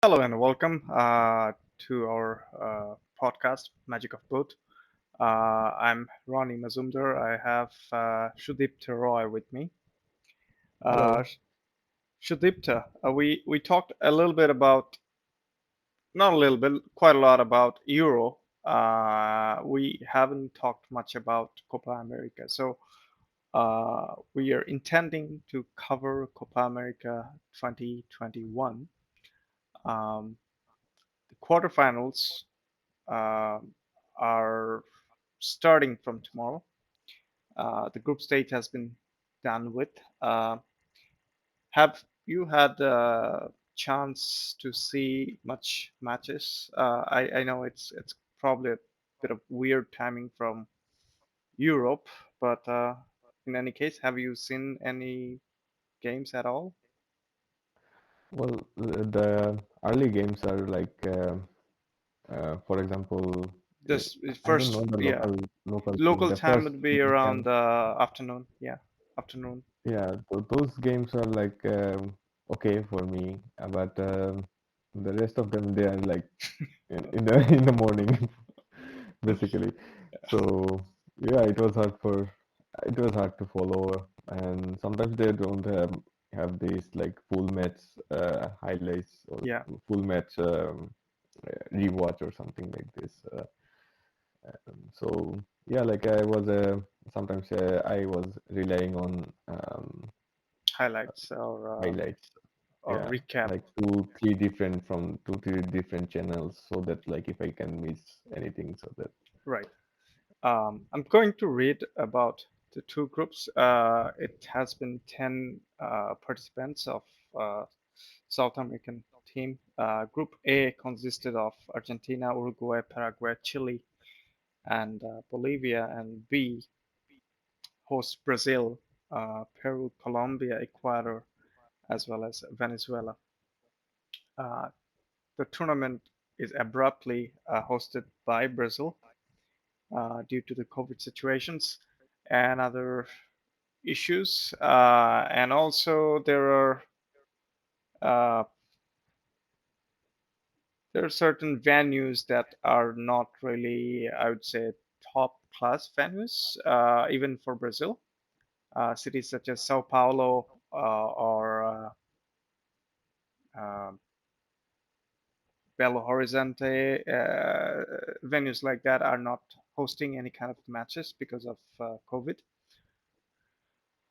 Hello and welcome to our podcast, Magic of Both. I'm Ronnie Mazumdar. I have Shudipta Roy with me. Uh, Hello. Shudipta, we talked a little bit about, not a little bit, quite a lot about Euro. We haven't talked much about Copa America. So we are intending to cover Copa America 2021. Um, the quarterfinals uh, are starting from tomorrow. The group stage has been done with. Have you had a chance to see much matches? I know it's probably a bit of weird timing from Europe, but in any case, have you seen any games at all? The early games are like, for example, This I don't know first, the yeah, local thing. local The time first would be around can, afternoon. Yeah, afternoon. yeah, those games are like okay for me, but the rest of them they are like in the in the morning, basically. So yeah, it was hard to follow, and sometimes they don't have these like full match highlights or Yeah. full match rewatch or something like this. So yeah, like I was sometimes I was relying on Highlights or highlights. or Yeah, recap. like two, three different channels, so that like if I can miss anything, so that Right. I'm going to read about the two groups. It has been 10 participants of uh, South American team. Group A consisted of Argentina, Uruguay, Paraguay, Chile, and Bolivia, and B hosts Brazil, Peru, Colombia, Ecuador, as well as Venezuela. Uh, the tournament is abruptly hosted by Brazil due to the COVID situations and other issues. And also uh, there are certain venues that are not really, I would say, top class venues, even for Brazil. Cities such as Sao Paulo or Belo Horizonte, venues like that are not hosting any kind of matches because of COVID.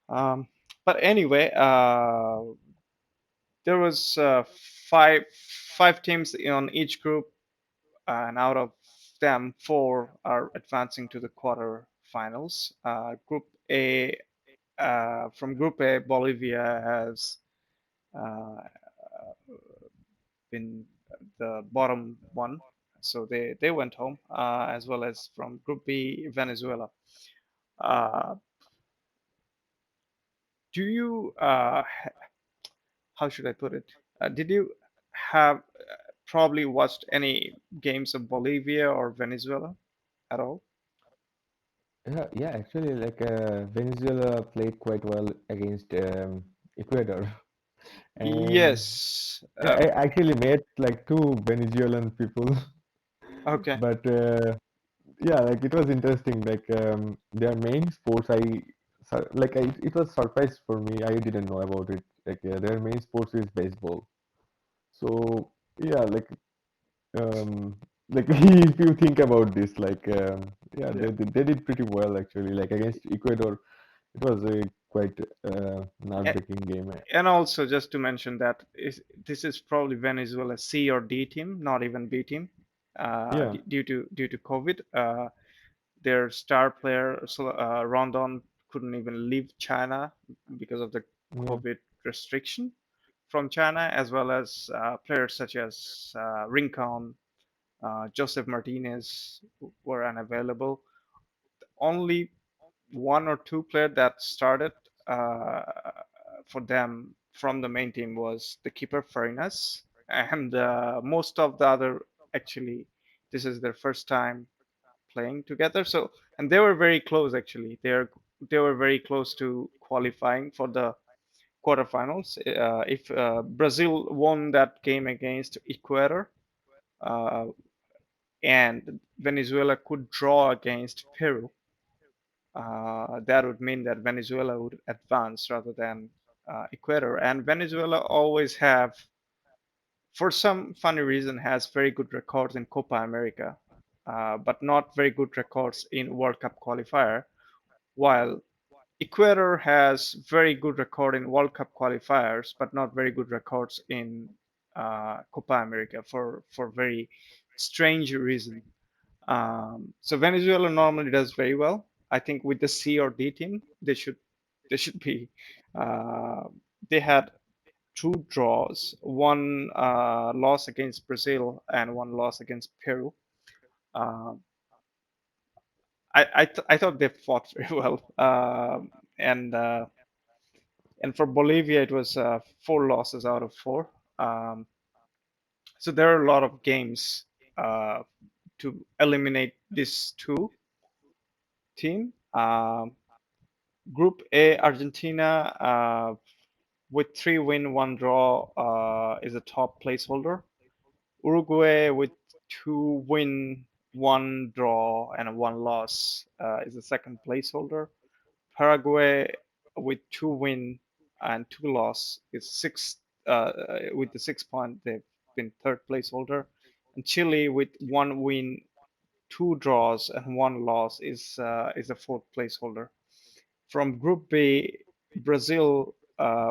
Um, but anyway, there was five teams on each group, and out of them, four are advancing to the quarterfinals. From Group A, Bolivia has uh, been the bottom one, so they went home, as well as from Group B, Venezuela. Uh, do you how should I put it? Did you have probably watched any games of Bolivia or Venezuela at all? yeah, actually, like Venezuela played quite well against Ecuador, and Yes. yeah, I actually met like two Venezuelan people, Okay. but yeah, like it was interesting. Like their main sports, it was surprise for me. I didn't know about it. Like their main sports is baseball. So yeah, um, like if you think about this, like yeah, Yeah. they did pretty well actually. Like against Ecuador, it was a quite A- nerve-wrecking game. And also, just to mention that this is probably Venezuela's C or D team, not even B team, Yeah, due to COVID. Their star player Rondon couldn't even leave China because of the yeah, COVID restriction from China, as well as players such as Rincon, Joseph Martinez were unavailable. Only one or two players that started uh, for them from the main team was the keeper Farinas, and most of the other, actually, this is their first time playing together. So, and they were very close actually. They were very close to qualifying for the quarterfinals. If Brazil won that game against Ecuador, uh, and Venezuela could draw against Peru, that would mean that Venezuela would advance rather than Ecuador. And Venezuela always have, for some funny reason, has very good records in Copa America, but not very good records in World Cup qualifier. While Ecuador has very good record in World Cup qualifiers, but not very good records in Copa America for very strange reason. So Venezuela normally does very well. I think with the C or D team, they should be. Uh, they had two draws, one loss against Brazil and one loss against Peru. Uh, I thought they fought very well, and and for Bolivia it was four losses out of four. Um, so there are a lot of games to eliminate this two team. Group A, Argentina with three win, one draw is a top placeholder. Uruguay with two win, one draw, and one loss is the second placeholder. Paraguay with two win and two loss is six with the 6 point they've been third placeholder. And Chile with one win, two draws, and one loss is a fourth placeholder. From Group B, Brazil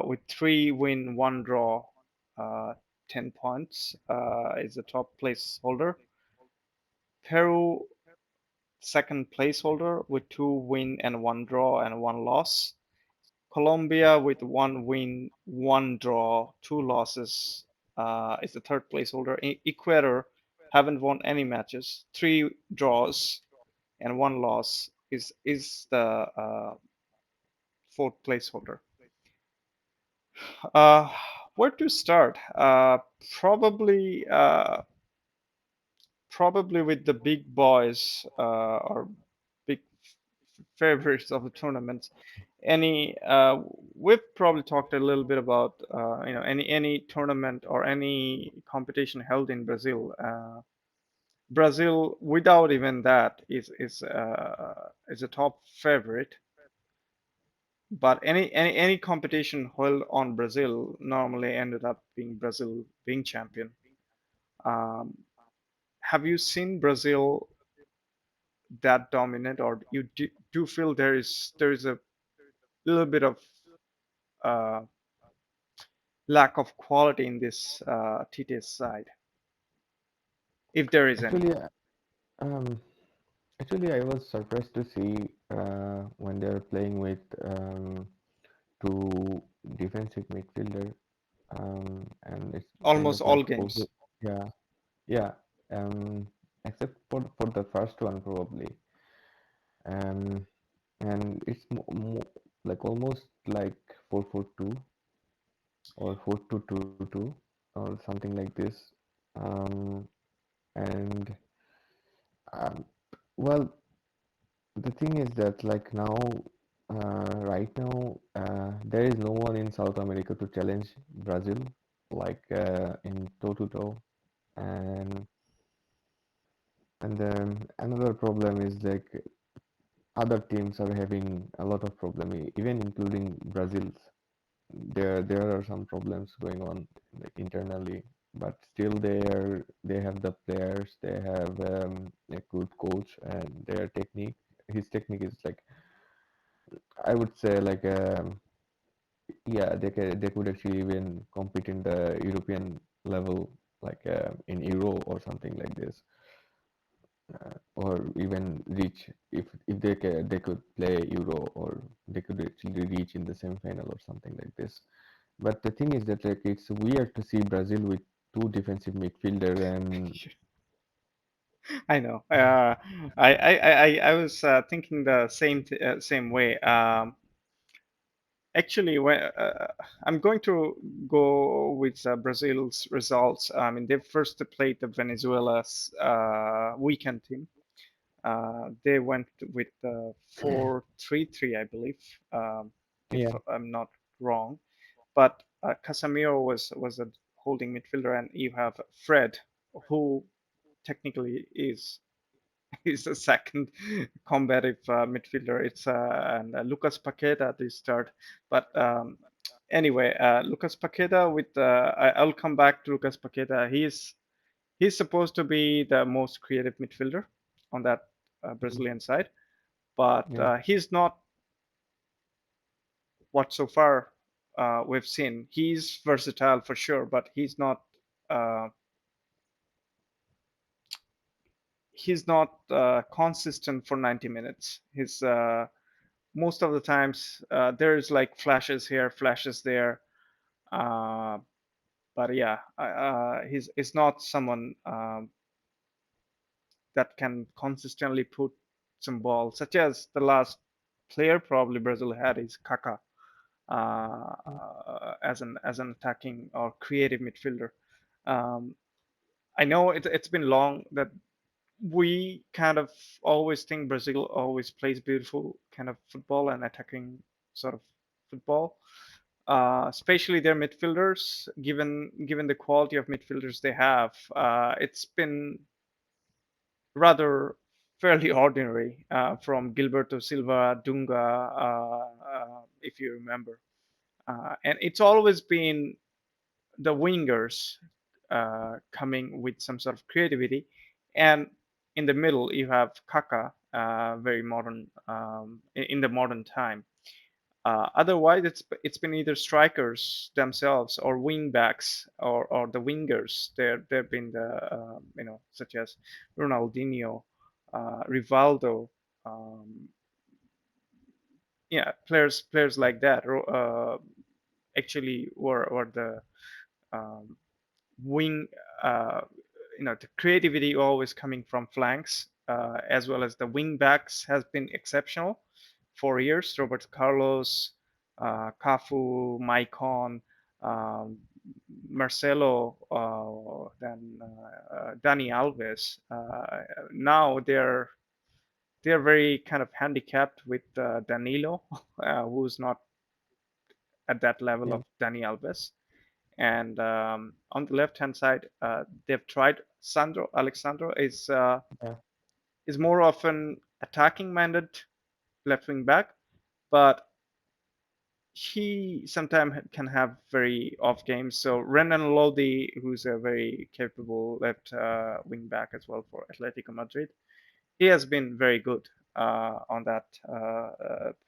with three win, one draw, uh, 10 points is the top placeholder. Peru, second placeholder with two win and one draw and one loss. Colombia with one win, one draw, two losses is the third placeholder. Ecuador haven't won any matches, three draws and one loss is the fourth placeholder. Uh, where to start? Probably probably with the big boys or big favorites of the tournament. Any we've probably talked a little bit about any tournament or any competition held in Brazil. Brazil, without even that, is a top favorite. But any competition held on Brazil normally ended up being Brazil being champion. Um, have you seen Brazil that dominant, or you do feel there is a little bit of uh, lack of quality in this TTS side, if there is any? Actually, um, actually, I was surprised to see when they're playing with two defensive midfielder, and it's kind Almost of all like games. also, yeah, yeah, except for the first one probably, um, and it's like almost like 4-4-2 or 4-2-2-2 or something like this, um, and um, well, the thing is that like now, right now, there is no one in South America to challenge Brazil, like in toe to toe, and then another problem is like other teams are having a lot of problem, even including Brazil's. There are some problems going on like internally, but still they have the players, they have a good coach, and their technique. His technique is like I would say like yeah, they could actually even compete in the European level, like in Euro or something like this, or even reach if they could play Euro, or they could actually reach in the semi-final or something like this. But the thing is that like it's weird to see Brazil with two defensive midfielder and I know. I was thinking the same way. Actually, I'm going to go with Brazil's results. I mean, they first played the Venezuela's weekend team. They went with 4-3-3, I believe, if yeah, I'm not wrong. but Casemiro was a holding midfielder, and you have Fred, who technically is a second combative midfielder. It's and Lucas Paqueta this start, but anyway, Lucas Paqueta with I'll come back to Lucas Paqueta. He's supposed to be the most creative midfielder on that Mm. Brazilian side, but Yeah, he's not what so far we've seen. He's versatile for sure, but uh, he's not consistent for 90 minutes. He's most of the times there's like flashes here, flashes there, uh, but yeah, he's not someone that can consistently put some ball, such as the last player probably Brazil had is Kaká as an attacking or creative midfielder. Um, I know it's been long that we kind of always think Brazil always plays beautiful kind of football and attacking sort of football, especially their midfielders. Given the quality of midfielders they have, it's been rather fairly ordinary from Gilberto Silva, Dunga, if you remember, and it's always been the wingers coming with some sort of creativity, and in the middle you have Kaka, very modern in the modern time. Otherwise, it's been either strikers themselves or wing backs or the wingers. They've been the such as Ronaldinho, Rivaldo, um, yeah, players like that. Actually, were the um, wing, uh, the creativity always coming from flanks, as well as the wing backs has been exceptional for years. Roberto Carlos, Cafu, Maicon, um, Marcelo, then Dani Alves. Now they're very kind of handicapped with Danilo, who's not at that level yeah, of Dani Alves. And on the left hand side, they've tried Sandro. Alexandro yeah. is more often attacking minded left wing back, but he sometimes can have very off games. So Renan Lodi, who's a very capable left wing back as well for Atletico Madrid, he has been very good on that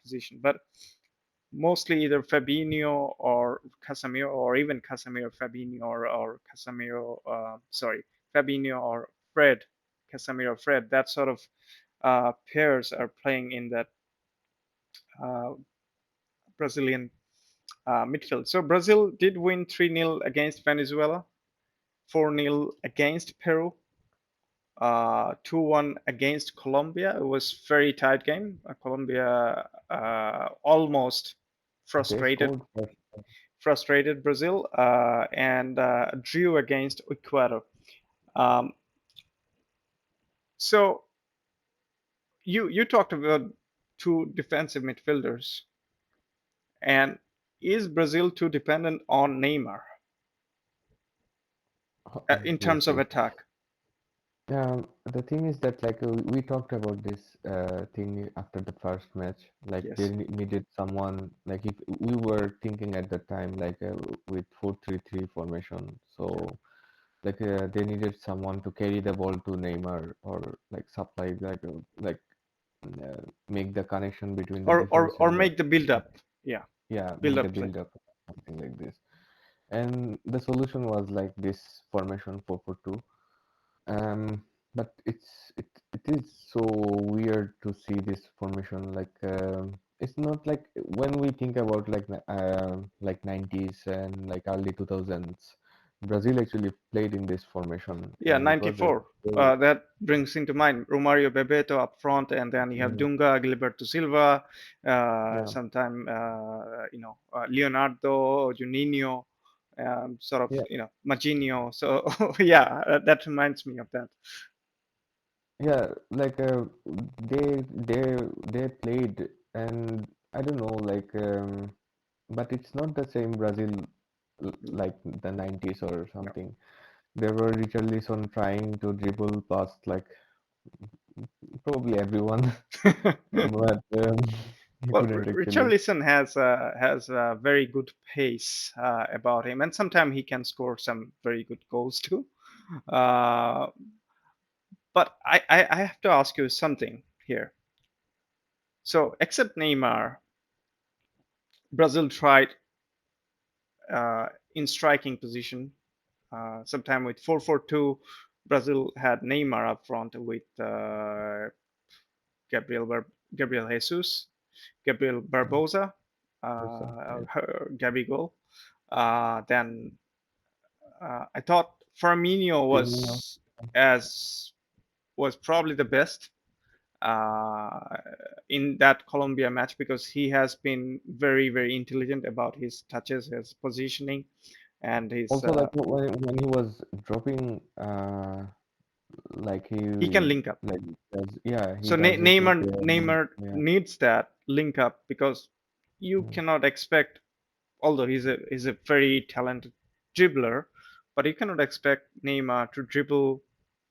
position. But mostly either Fabinho or Casemiro, or even Casemiro Fabinho, or Casemiro, sorry, Fabinho or Fred, Casemiro Fred. That sort of pairs are playing in that uh, Brazilian midfield. So Brazil did win 3-0 against Venezuela, 4-0 against Peru, 2-1 against Colombia. It was very tight game. Colombia almost They frustrated scored first. frustrated Brazil, and drew against Ecuador. Um, so you talked about two defensive midfielders, and is Brazil too dependent on Neymar in terms of Obviously. attack? The thing is that like we talked about this thing after the first match. Like they Yes, needed someone like if we were thinking at the time like with 4-3-3 formation. yeah, So like they needed someone to carry the ball to Neymar or like supply like make the connection between the defense or and the make the build up. Yeah, yeah, build make the up play. build up something like this. And the solution was like this formation 4-4-2. Um, but it is so weird to see this formation. Like it's not like when we think about like 90s and like early 2000s, Brazil actually played in this formation, Yeah, and it was a 94. very That brings into mind Romario Bebeto up front, and then you have mm, Dunga, Gilberto Silva, yeah, sometime Leonardo, Juninho, sort of yeah, Maginho. So yeah, that reminds me of that. yeah. Like they they played, and I don't know like. but it's not the same Brazil like the 90s or No. something. There were Richarlison trying to dribble past like probably everyone, but he Well, couldn't actually. Richarlison has a very good pace about him, and sometimes he can score some very good goals too. Uh, but I have to ask you something here. So, except Neymar, Brazil tried in striking position. Sometime with 4-4-2, Brazil had Neymar up front with Gabriel Gabriel Jesus, Gabriel Mm, Barbosa, also, yeah, Gabigol. Then I thought Firmino Firmino. as was probably the best uh, in that Colombia match because he has been very intelligent about his touches, his positioning, and his Also, like when he was dropping, like he can he link up. like does, yeah, he So does it with Neymar yeah. needs that link up because you Mm. cannot expect, although he's a very talented dribbler, but you cannot expect Neymar to dribble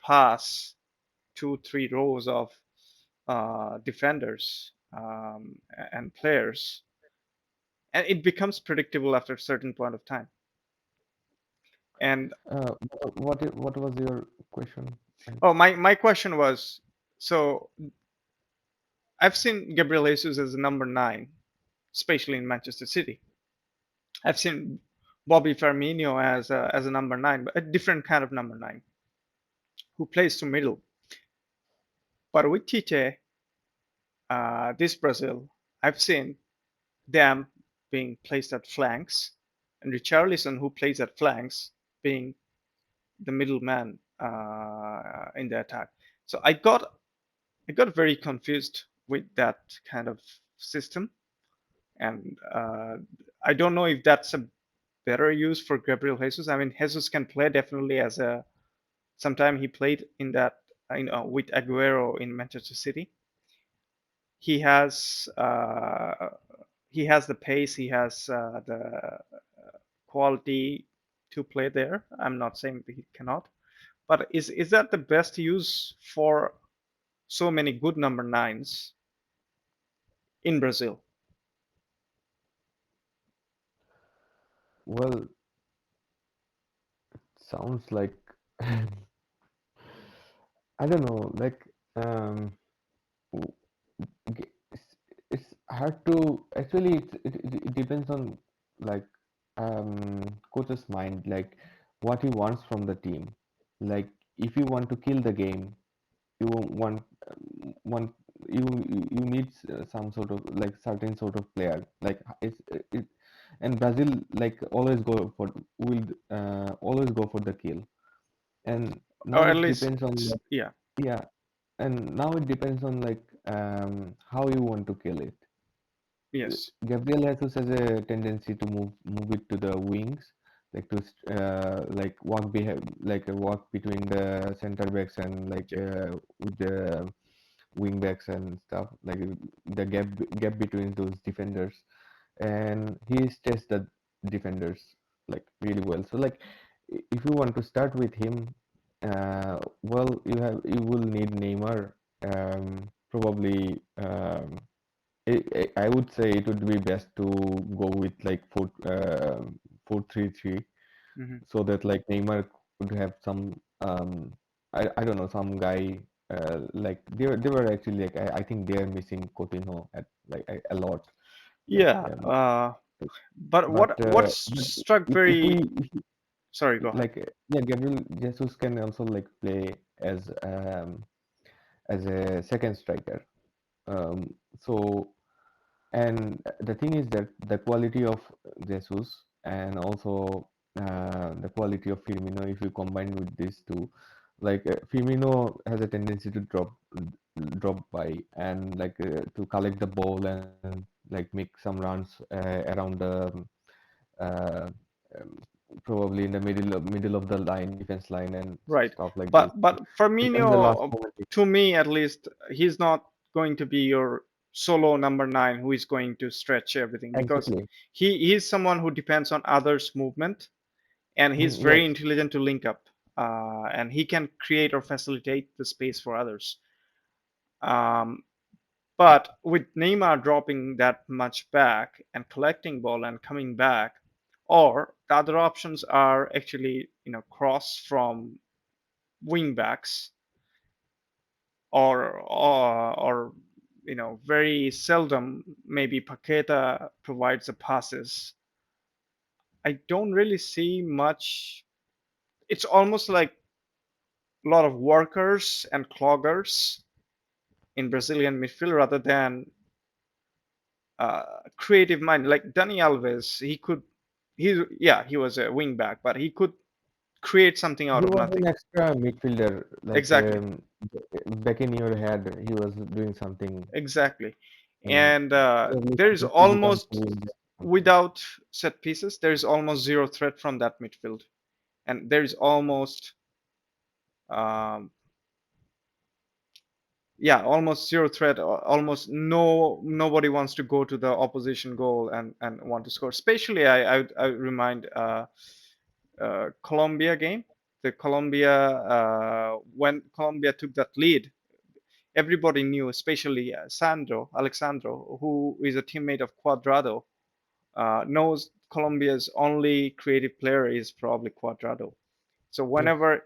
past 2-3 rows of defenders and players, and it becomes predictable after a certain point of time. And What was your question? Like, oh, my question was, so I've seen Gabriel Jesus as a number nine, especially in Manchester City. I've seen Bobby Firmino as a number nine, but a different kind of number nine who plays to middle. But with Tite, this Brazil, I've seen them being placed at flanks, and Richarlison, who plays at flanks, being the middleman in the attack. So I got very confused with that kind of system, and I don't know if that's a better use for Gabriel Jesus. I mean, Jesus can play definitely as a. Sometime he played in that, with Aguero in Manchester City. He has uh, he has the pace, he has the quality to play there. I'm not saying that he cannot, but is that the best use for so many good number nines in Brazil? well, sounds like I don't know, like w- it's hard to actually it depends on like coach's mind, like what he wants from the team. Like if you want to kill the game, you want you need some sort of like certain sort of player like it and Brazil like always go for will always go for the kill, and now Or at it least, depends on like yeah, yeah, and now it depends on like how you want to kill it. yes, Gabriel Jesus has a tendency to move it to the wings, like to like like a walk between the center backs and like yeah, with the wing backs and stuff, like the gap between those defenders, and he stays the defenders like really well. So like if you want to start with him, well you will need Neymar, probably. I would say it would be best to go with like 4-3-3, hmm, so that like Neymar could have some I don't know, some guy like they were actually like I think they are missing Coutinho at like a lot, like yeah. But what but struck if we very, if we, sorry, go ahead. like yeah, Gabriel Jesus can also like play as a second striker, so. And the thing is that the quality of Jesus and also the quality of Firmino, if you combine with these two, like Firmino has a tendency to drop by and like to collect the ball and like make some runs around the uh, um, probably in the middle of the line, defense line, and Right, stuff like this. but And then the last Firmino, moment, to me at least, he's not going to be your. solo number nine who is going to stretch everything, because exactly. he's someone who depends on others' movement, and he's very Yes, intelligent to link up, and he can create or facilitate the space for others. Um, but with Neymar dropping that much back and collecting ball and coming back, or the other options are actually cross from wing backs, or very seldom maybe Paqueta provides the passes. I don't really see much. It's almost like a lot of workers and cloggers in Brazilian midfield rather than creative mind. Like Dani Alves, he was a wing back, but he could create something out he of was an nothing. extra midfielder, like Exactly, back in your head, he was doing something, exactly. and And probably there's supposed to become a almost, wing back or something. without set pieces, there's almost zero threat from that midfield, and there's almost um, yeah, almost zero threat. Almost nobody wants to go to the opposition goal and want to score. Especially, I remind Colombia game. The Colombia When Colombia took that lead, everybody knew, especially Sandro Alexandro, who is a teammate of Cuadrado, knows Colombia's only creative player is probably Cuadrado. So Yes, whenever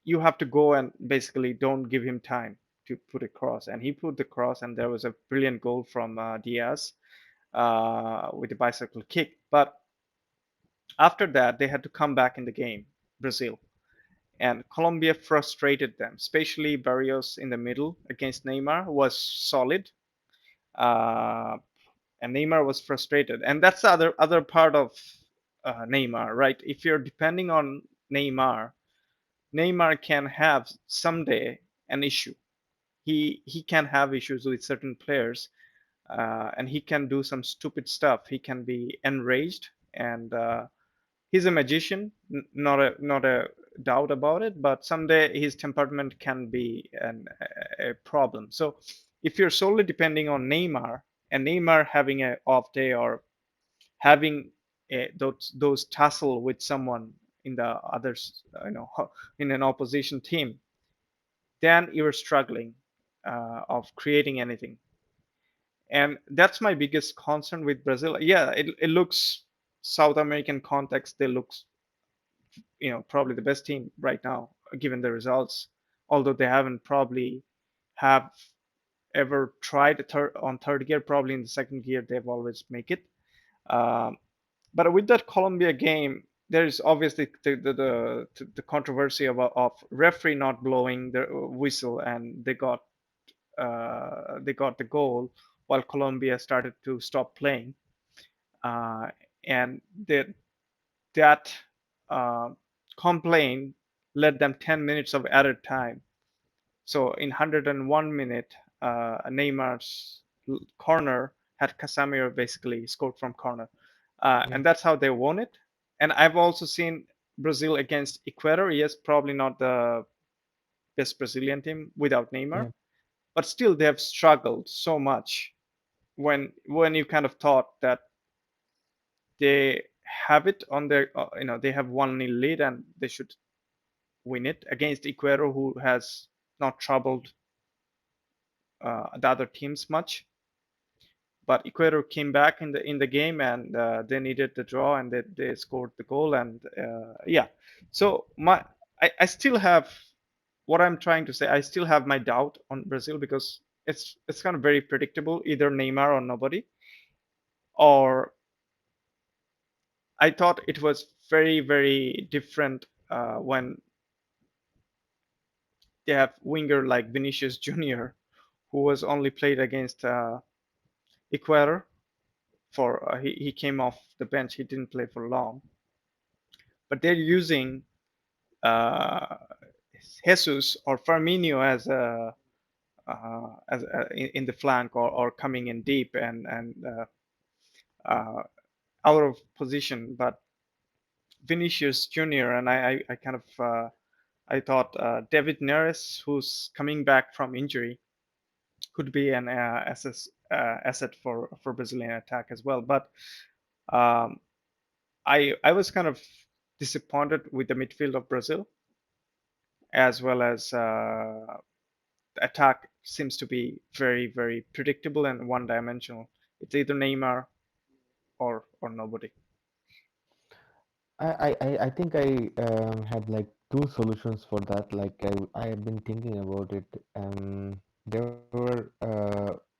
you have to go and basically don't give him time to put a cross, and he put the cross, and there was a brilliant goal from Diaz with a bicycle kick. But after that, they had to come back in the game, Brazil, and Colombia frustrated them. Especially Barrios in the middle against Neymar was solid, uh, and Neymar was frustrated. And that's the other part of Neymar, right? If you're depending on Neymar, Neymar can have someday an issue. He can have issues with certain players, and he can do some stupid stuff. He can be enraged, and he's a magician, not a doubt about it. But someday his temperament can be a problem. So if you're solely depending on Neymar, and Neymar having an off day, or having those tussle with someone in the others, in an opposition team, then you're struggling of creating anything. And that's my biggest concern with Brazil. Yeah, it looks, South American context, they look, probably the best team right now given the results, although they haven't probably have ever tried on third gear. Probably in the second gear they've always make it. um, but with that Colombia game, there's obviously the controversy of referee not blowing the whistle, and they got the goal while Colombia started to stop playing, uh, and that uh, complaint led them 10 minutes of added time. So in 101 minute, Neymar's corner had Casemiro basically scored from corner, yes, and that's how they won it. And I've also seen Brazil against Ecuador. Yes, probably not the best Brazilian team without Neymar, yeah. but still they have struggled so much when you kind of thought that they have it on their, they have 1-0 lead and they should win it against Ecuador, who has not troubled the other teams much. But Ecuador came back in the game, and they needed the draw, and they scored the goal. And yeah, so I still have, what I'm trying to say. I still have my doubt on Brazil, because it's kind of very predictable, either Neymar or nobody. Or I thought it was very, very different when they have winger like Vinicius Junior, who was only played against Ecuador. For he came off the bench. He didn't play for long, but they're using uh, Jesus or Firmino as in the flank, or coming in deep and out of position. But Vinicius Junior, and I kind of I thought David Neres, who's coming back from injury, could be an asset for Brazilian attack as well. But um, I was kind of disappointed with the midfield of Brazil, as well as the attack seems to be very predictable and one-dimensional. It's either Neymar or nobody. I think I have like two solutions for that. Like I have been thinking about it. There were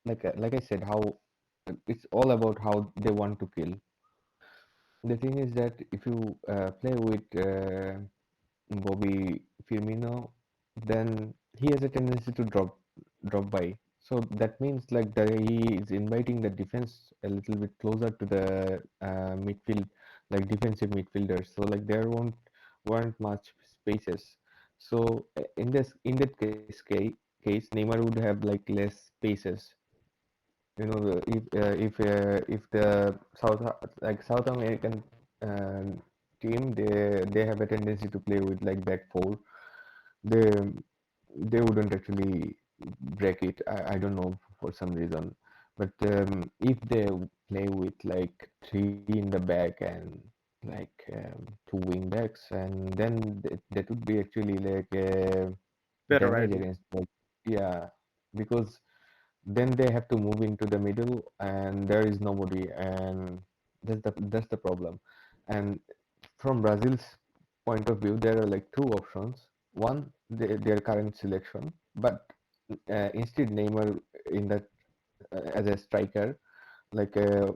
like I said, how it's all about how they want to kill. The thing is that if you play with Bobby Firmino, then he has a tendency to drop by. So that means like that he is inviting the defense a little bit closer to the midfield, like defensive midfielders. So like there weren't much spaces. So in that case, Neymar would have like less spaces. You know, if the South American team, they have a tendency to play with like back four, they they wouldn't actually break it. I don't know for some reason, but if they play with like three in the back and like two wing backs, and then that would be actually like a Better damage idea. against like, yeah, because then they have to move into the middle and there is nobody, and that's the problem. And from Brazil's point of view, there are like two options. One, their current selection, but instead Neymar in that as a striker, like uh,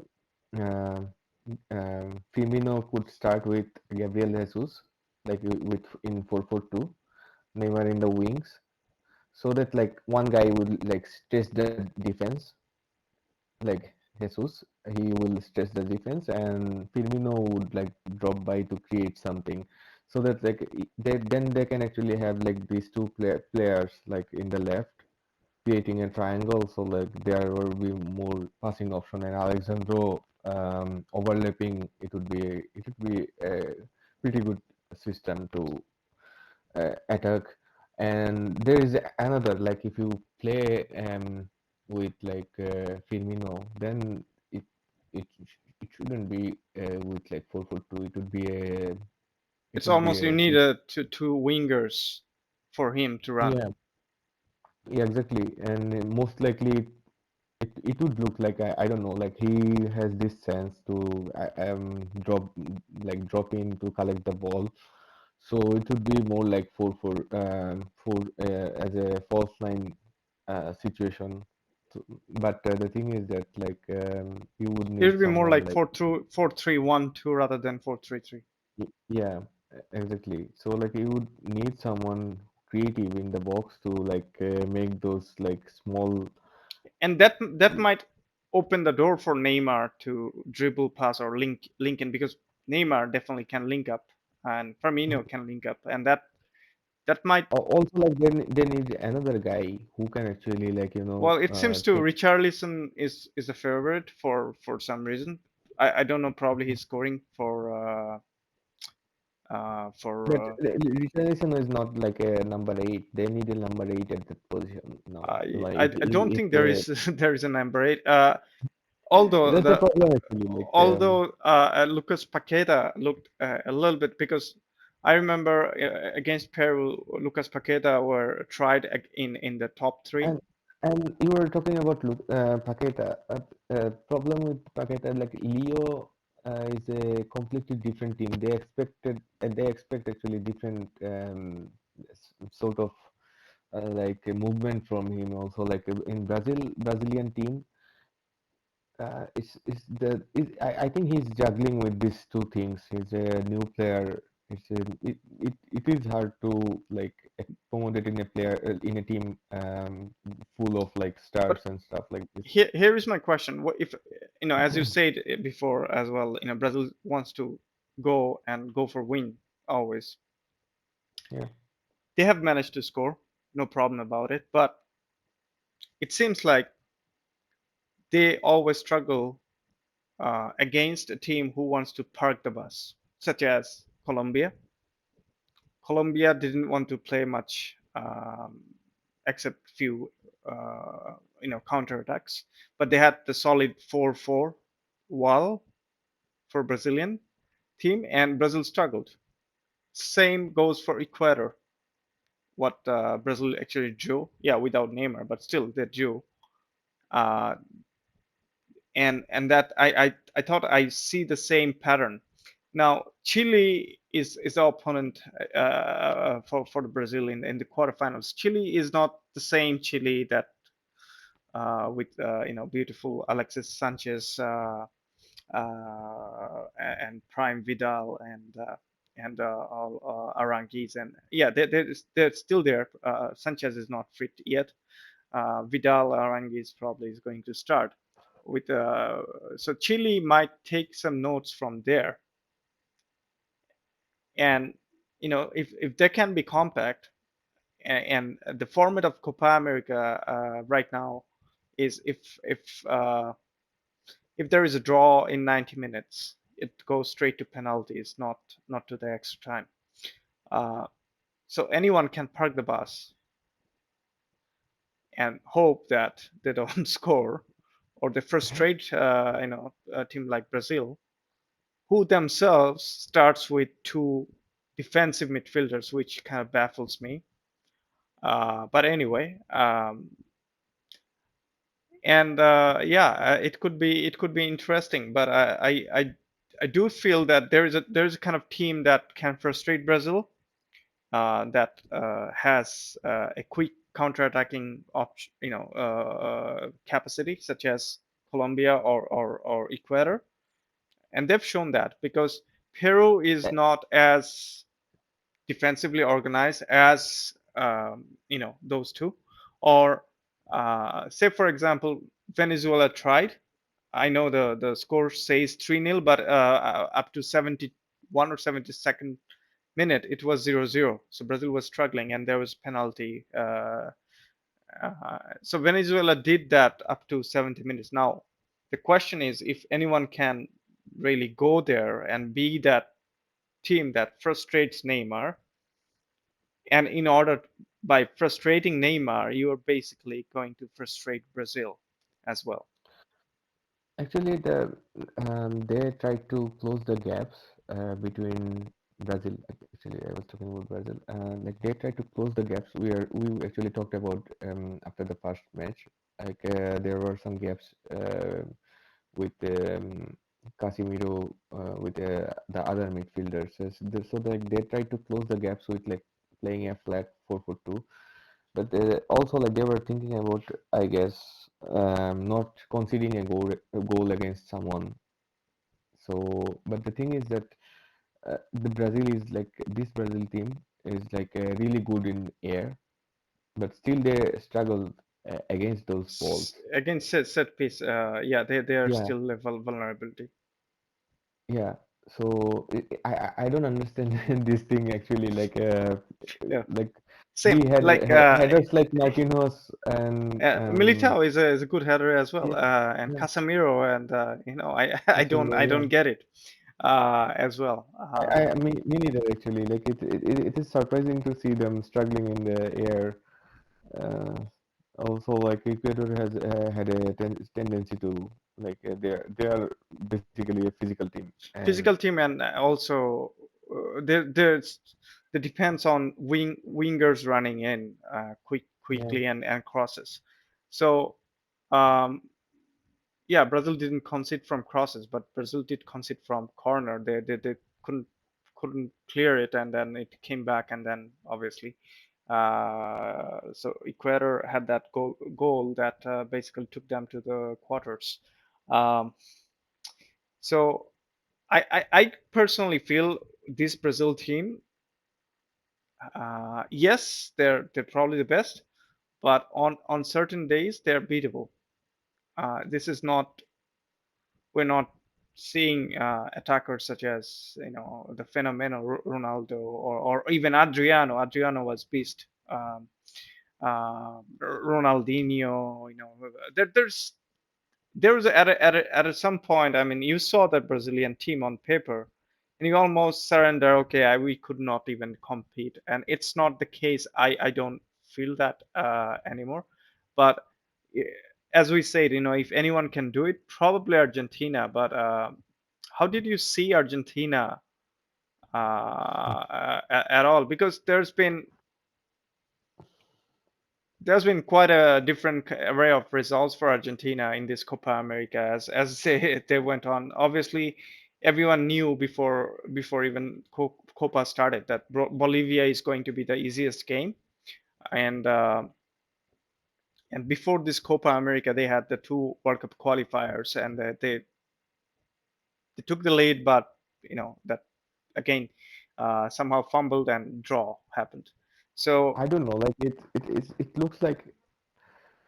Firmino could start with Gabriel Jesus, like with in 4-4-2, Neymar in the wings, so that like one guy would like stress the defense, like Jesus, he will stress the defense, and Firmino would like drop by to create something, so that like then they can actually have like these two players like in the left creating a triangle, so like there will be more passing option, and Alexandro overlapping. It would be a pretty good system to attack. And there is another, like if you play with like Firmino, then it shouldn't be with like 4-4-2. It It's would be almost you a need a two wingers for him to run. yeah, yeah, exactly. And most likely it would look like I don't know, like he has this sense to drop in to collect the ball. So it would be more like 4 as a false line situation. So, but the thing is that like you would It need would be more someone like like 4-3-1-2 rather than 4-3-3. yeah, exactly. So like you would need someone creative in the box to like make those like small. And that might open the door for Neymar to dribble, pass, or link in, because Neymar definitely can link up and Firmino can link up, and that might. Also, like they need another guy who can actually like Well, it seems to take. Richarlison is a favorite for some reason. I don't know. Probably he's scoring But for Richarlison is not like a number eight. They need a number eight at that position now. Like I don't think there is there is a number eight. Although that's the the problem actually. Like although Lucas Paqueta looked a little bit, because I remember against Peru, Lucas Paqueta were tried in the top three. and and you were talking about Paqueta. Problem with Paqueta, like Leo is a completely different team. They expect actually different sort of like a movement from him also. Like in Brazilian team, I think he's juggling with these two things. He's a new player. It is hard to like accommodate in a player in a team full of like stars But and stuff like this. here is my question: what if, as you said before as well, Brazil wants to go for win always. Yeah. They have managed to score, no problem about it, but it seems like they always struggle against a team who wants to park the bus, such as Colombia. Colombia didn't want to play much, except few counterattacks, but they had the solid 4-4 wall for Brazilian team, and Brazil struggled. Same goes for Ecuador. What Brazil actually drew, yeah, without Neymar, but still they drew. Uh, and that I thought I see the same pattern. Now Chile is the opponent for the Brazil in the quarterfinals. Chile is not the same Chile that with beautiful Alexis Sanchez and Prime Vidal and Aranguiz, and yeah, they're still there. Sanchez is not fit yet. Vidal Aranguiz probably is going to start with. So Chile might take some notes from there, and if they can be compact, and the format of Copa America right now is uh, if there is a draw in 90 minutes, it goes straight to penalties, not to the extra time. Uh, so anyone can park the bus and hope that they don't score, or they frustrate a team like Brazil, who themselves starts with two defensive midfielders, which kind of baffles me. But anyway, and yeah, it could be interesting. But I do feel that there is a kind of team that can frustrate Brazil, that has a quick counter-attacking capacity, such as Colombia or Ecuador, and they've shown that because Peru is not as defensively organized as those two, or say for example Venezuela tried. I know the score says 3-0, but up to 71 or 72nd minute it was 0-0. So Brazil was struggling and there was penalty. So Venezuela did that up to 70 minutes. Now the question is if anyone can really go there and be that team that frustrates Neymar, and in order, by frustrating Neymar, you are basically going to frustrate Brazil as well. Actually, they tried to close the gaps between Brazil. Actually, I was talking about Brazil. Like they tried to close the gaps. We actually talked about after the first match. Like there were some gaps with Casemiro with the other midfielders. So like they tried to close the gaps with like playing a flat 4-4-2. But also like they were thinking about, I guess, not conceding a goal against someone. So, but the thing is that the Brazil is like this Brazil team is like really good in air, but still they struggle against those balls. Against set piece, yeah, they are Yeah, still level vulnerability. yeah. So I don't understand this thing actually. Yeah, Like we same had like headers like Marquinhos and Militao is a good header as well, yeah, and yeah, Casemiro, and I I don't Casemiro, I yeah. don't get it as well. Me neither actually. Like it is surprising to see them struggling in the air. Uh, Also, like Ecuador has had a tendency to like they are basically a physical team, and Physical team, and also there's it depends on wingers running in yeah, quickly and crosses. So um, yeah, Brazil didn't concede from crosses, but Brazil did concede from corner. They couldn't clear it, and then it came back, and then obviously. So Ecuador had that goal that basically took them to the quarters. Um, so I personally feel this Brazil team, yes, they're probably the best, but on certain days they're beatable. This is not We're not seeing attackers such as the phenomenal Ronaldo, or even Adriano. Adriano was beast. Ronaldinho, there was at some point. I mean, you saw that Brazilian team on paper, and you almost surrender. Okay, we could not even compete, and it's not the case. I don't feel that anymore, but as we said, if anyone can do it, probably Argentina. But how did you see Argentina at all? Because there's been quite a different array of results for Argentina in this Copa America as they went on. Obviously, everyone knew before even Copa started that Bolivia is going to be the easiest game, and before this Copa America, they had the two World Cup qualifiers, and they took the lead, but that again somehow fumbled and draw happened. So I don't know, like it looks like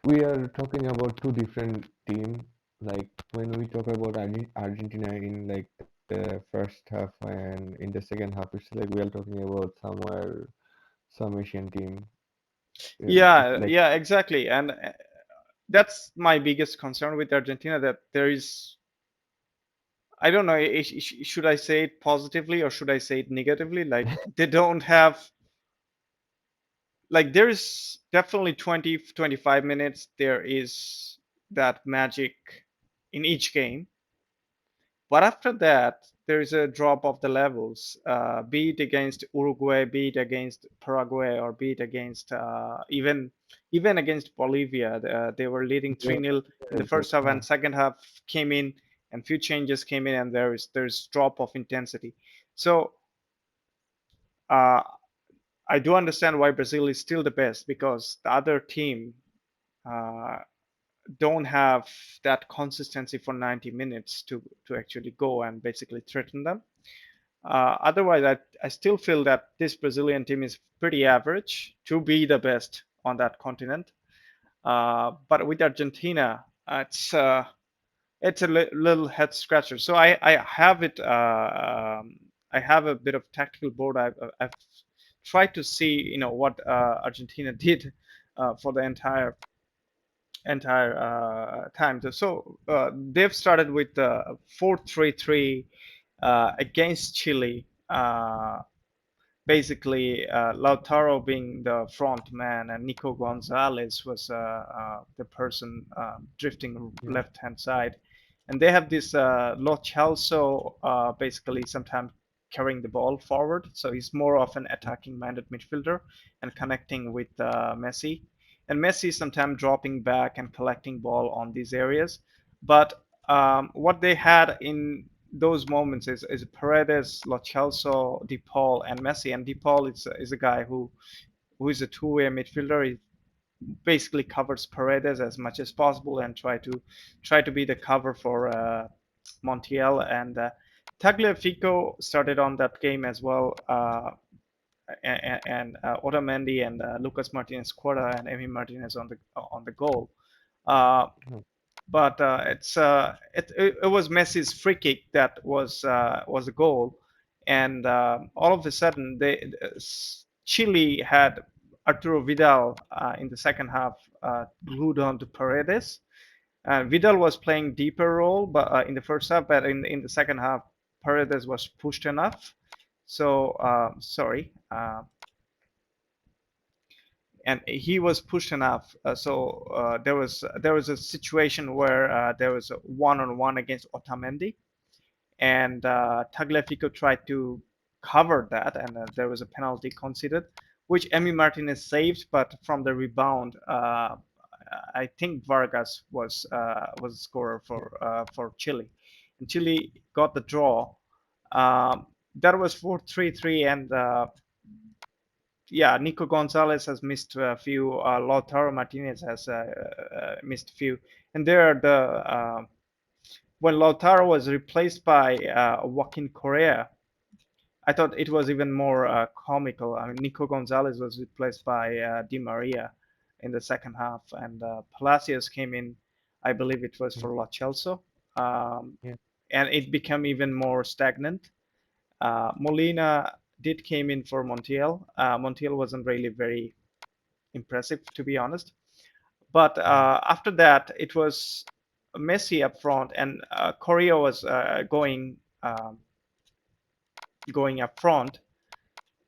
we are talking about two different teams. Like when we talk about Argentina in like the first half and in the second half, it's like we are talking about somewhere some Asian team. It's yeah, like yeah, exactly, and that's my biggest concern with Argentina, that there is, I don't know, should I say it positively or should I say it negatively? Like they don't have, like there is definitely 20 25 minutes there is that magic in each game. But after that, there is a drop of the levels, be it against Uruguay, be it against Paraguay, or be it against even against Bolivia. They were leading yeah, 3-0 in the as well. first half, and second half came in, and few changes came in, and there's drop of intensity. So uh, I do understand why Brazil is still the best, because the other team uh, don't have that consistency for 90 minutes to actually go and basically threaten them. Otherwise, I still feel that this Brazilian team is pretty average to be the best on that continent. But with Argentina, it's a little head scratcher. So I have it. I have a bit of tactical board. I've tried to see what Argentina did for the entire time. So they've started with 4-3-3 against Chile. Basically, Lautaro being the front man, and Nico Gonzalez was the person drifting Yeah, left hand side. And they have this Lo Celso basically sometimes carrying the ball forward. So he's more of an attacking minded midfielder and connecting with Messi. And Messi sometimes dropping back and collecting ball on these areas. But what they had in those moments is Paredes, Lo Celso, De Paul, and Messi. And De Paul is a guy who is a two-way midfielder. He basically covers Paredes as much as possible and try to be the cover for Montiel. And Tagliafico started on that game as well, and Otamendi and Lucas Martinez Cuerda and Emi Martinez on the goal. Uh, but it was Messi's free kick that was a goal, and all of a sudden Chile had Arturo Vidal in the second half glued on to Paredes. Vidal was playing deeper role, but in the first half, but in the second half, Paredes was pushed enough. So sorry. And he was pushed enough. So there was a situation where there was a one-on-one against Otamendi, and Tagliafico tried to cover that, and there was a penalty conceded, which Emi Martinez saved, but from the rebound, I think Vargas was a scorer for Chile, and Chile got the draw. That was 4-3-3, and yeah, Nico Gonzalez has missed a few. Lautaro Martinez has missed a few, and there are the when Lautaro was replaced by Joaquin Correa, I thought it was even more comical. I mean, Nico Gonzalez was replaced by Di Maria in the second half, and Palacios came in. I believe it was yeah, for La Celso, um, yeah. and it became even more stagnant. Molina did came in for Montiel. Montiel wasn't really very impressive, to be honest. But after that, it was Messi up front, and Correa was going up front,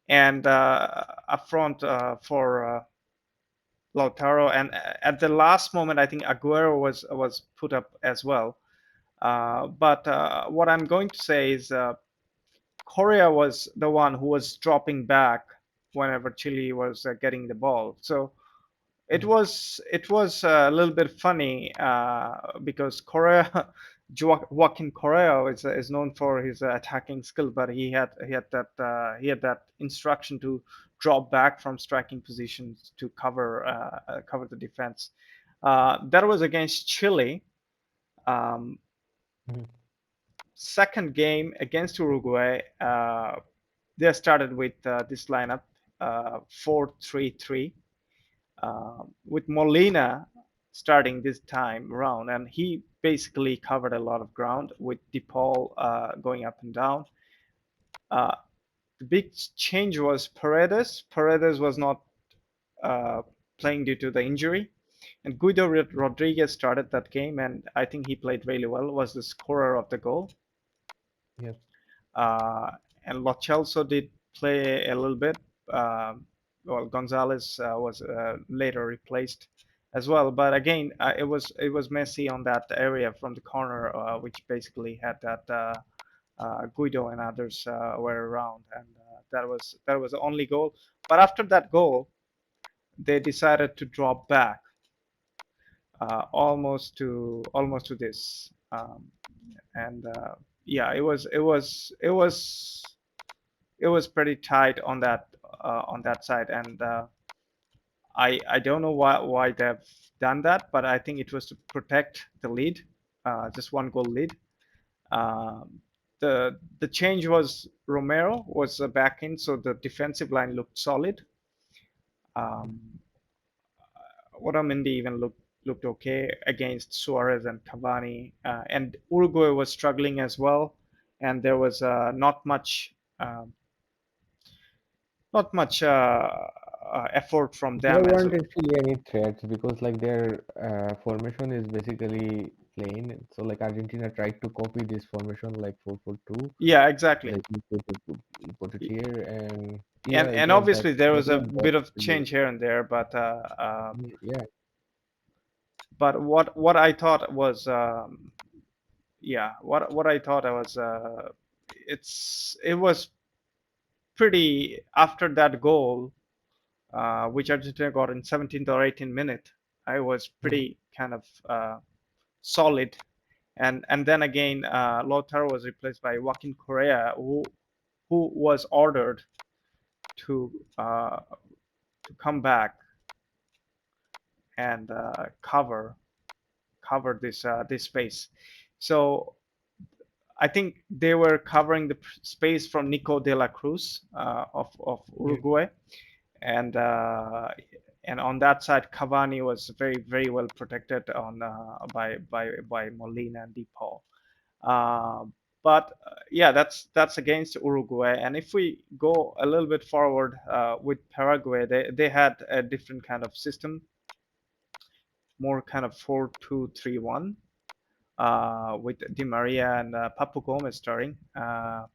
and up front for Lautaro, and at the last moment, I think Aguero was put up as well. But what I'm going to say is Correa was the one who was dropping back whenever Chile was getting the ball. So it was a little bit funny because Correa, Joaquin Correa is known for his attacking skill, but he had that instruction to drop back from striking positions to cover the defense. That was against Chile. Um, Mhm. Second game against Uruguay, they started with this lineup, 4-3-3, with Molina starting this time around, and he basically covered a lot of ground with DePaul going up and down. Uh, the big change was Paredes. Paredes was not uh, playing due to the injury, and Guido Rodriguez started that game, and I think he played really well. Was the scorer of the goal. Yes. Uh, and Lo Celso did play a little bit. Um, well, Gonzalez was later replaced as well, but again, it was Messi on that area from the corner, which basically had that Guido and others were around, and that was the only goal. But after that goal, they decided to drop back almost to this, and yeah, it was pretty tight on that side, and I don't know why they've done that, but I think it was to protect the lead, just one goal lead. Um, the change was Romero was back in, so the defensive line looked solid. Um, Otamendi even looked okay against Suarez and Cavani, and Uruguay was struggling as well, and there was um, not much effort from There them as weren't well. actually any threats because like their formation is basically plain. So like Argentina tried to copy this formation like 4-4-2. Yeah, exactly. Like you put it here, and and yeah, it and was like obviously there was a better, but bit of still, change here and there, yeah, but what I thought was yeah, what I thought I was it was pretty after that goal, which Argentina got in 17th or 18th minute. I was mm, pretty kind of solid, and then again, Lautaro was replaced by Joaquin Correa, who was ordered to uh, to come back and cover this space. So I think they were covering the space from Nico de la Cruz of yeah, Uruguay, and uh, and on that side, Cavani was very very well protected on by Molina and DePaul. Uh, but yeah, that's against Uruguay. And if we go a little bit forward with Paraguay, they had a different kind of system, more kind of 4-2-3-1, with Di Maria and Papu Gomez starting.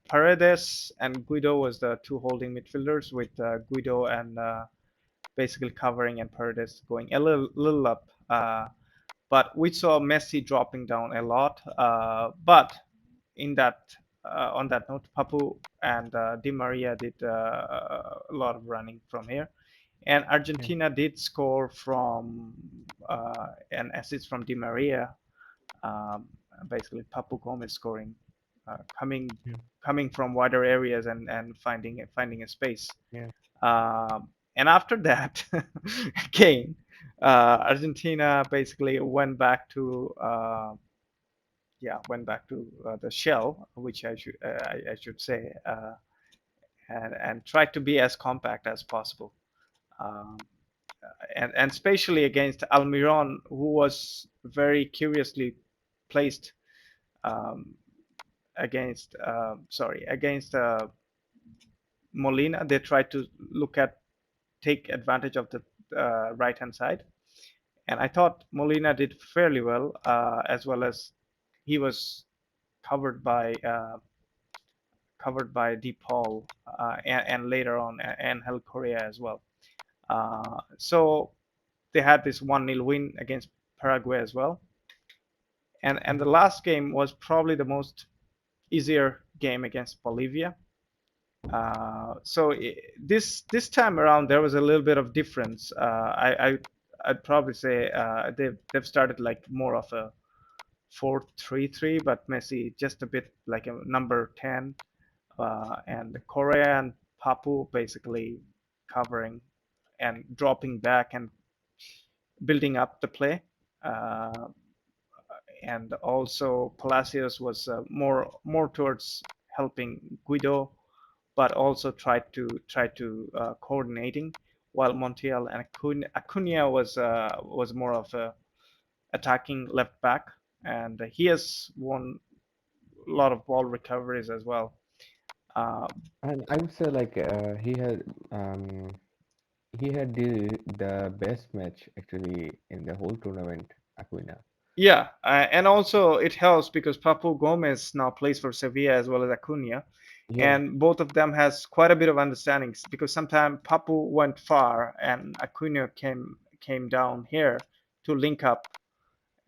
Paredes and Guido was the two holding midfielders, with Guido and basically covering, and Paredes going a little up. But we saw Messi dropping down a lot. But in that on that note, Papu and Di Maria did a lot of running from here, and yeah, Argentina did score from an assist from Di Maria, um, basically Papu Gomez scoring, coming yeah, coming from wider areas and finding a space. yeah, And after that, again, Argentina basically went back to the shell, which I should say, and tried to be as compact as possible. Um, and especially against Almiron, who was very curiously placed, um, against Molina. They tried to take advantage of the right hand side, and I thought Molina did fairly well as he was covered by DePaul, and later on Angel Correa as well. So they had this 1-0 win against Paraguay as well. And the last game was probably the most easier game against Bolivia. So this time around there was a little bit of difference. I'd probably say they've started like more of a 4-3-3, but Messi just a bit like a number 10, and Korea and Papu basically covering and dropping back and building up the play. Uh, and also Palacios was more towards helping Guido, but also tried to coordinating, while Montiel and Acuna was more of a attacking left back, and he has won a lot of ball recoveries as well. Uh, And I would say like he had the best match actually in the whole tournament, Aquina. yeah, and also it helps because Papu Gomez now plays for Sevilla as well as Acuna, Yeah, and both of them has quite a bit of understandings because sometimes Papu went far and Acuna came down here to link up,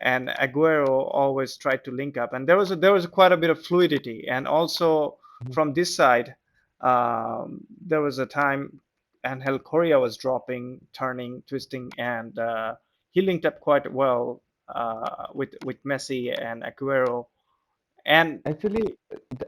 and Aguero always tried to link up, and there was quite a bit of fluidity, and also mhm. from this side, there was a time Angel Correa was dropping, turning, twisting, and he linked up quite well with Messi and Aguero, and Actually,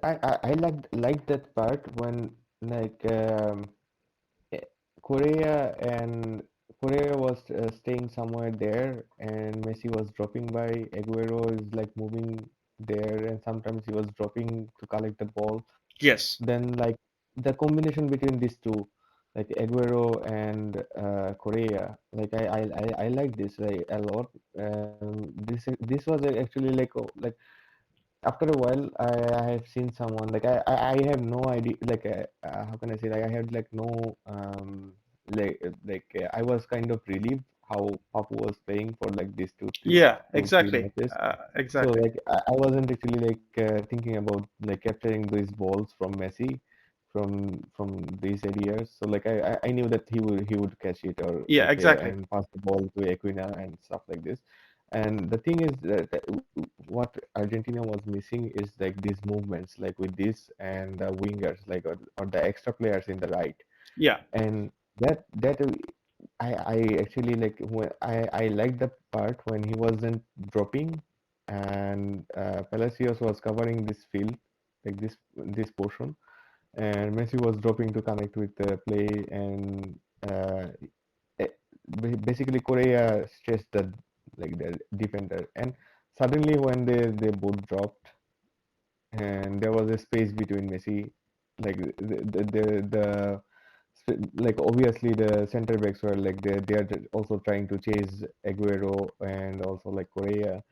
I like that part when like eh, Korea and Korea was staying somewhere there, and Messi was dropping by. Aguero is like moving there, and sometimes he was dropping to collect the ball. yes, Then like the combination between these two, like Aguero and Korea, like I like this like a lot. This was actually like after a while I have seen someone like I have no idea like how can I say like I had like no I was kind of relieved how Papu was playing for like these yeah, two three exactly, matches. So exactly, like I wasn't actually like thinking about like capturing these balls from Messi from these areas. So like I knew that he would catch it or yeah, like exactly, and pass the ball to Equina and stuff like this. And the thing is that what Argentina was missing is like these movements, like with this and the wingers, like or the extra players in the right. yeah, And that I actually like when I like the part when he wasn't dropping and Palacios was covering this field, like this portion, and Messi was dropping to connect with the play and eh, basically Korea stressed the defender, and suddenly when they both dropped and there was a space between Messi, like like obviously the center backs were like they are also trying to chase Aguero and also like Korea,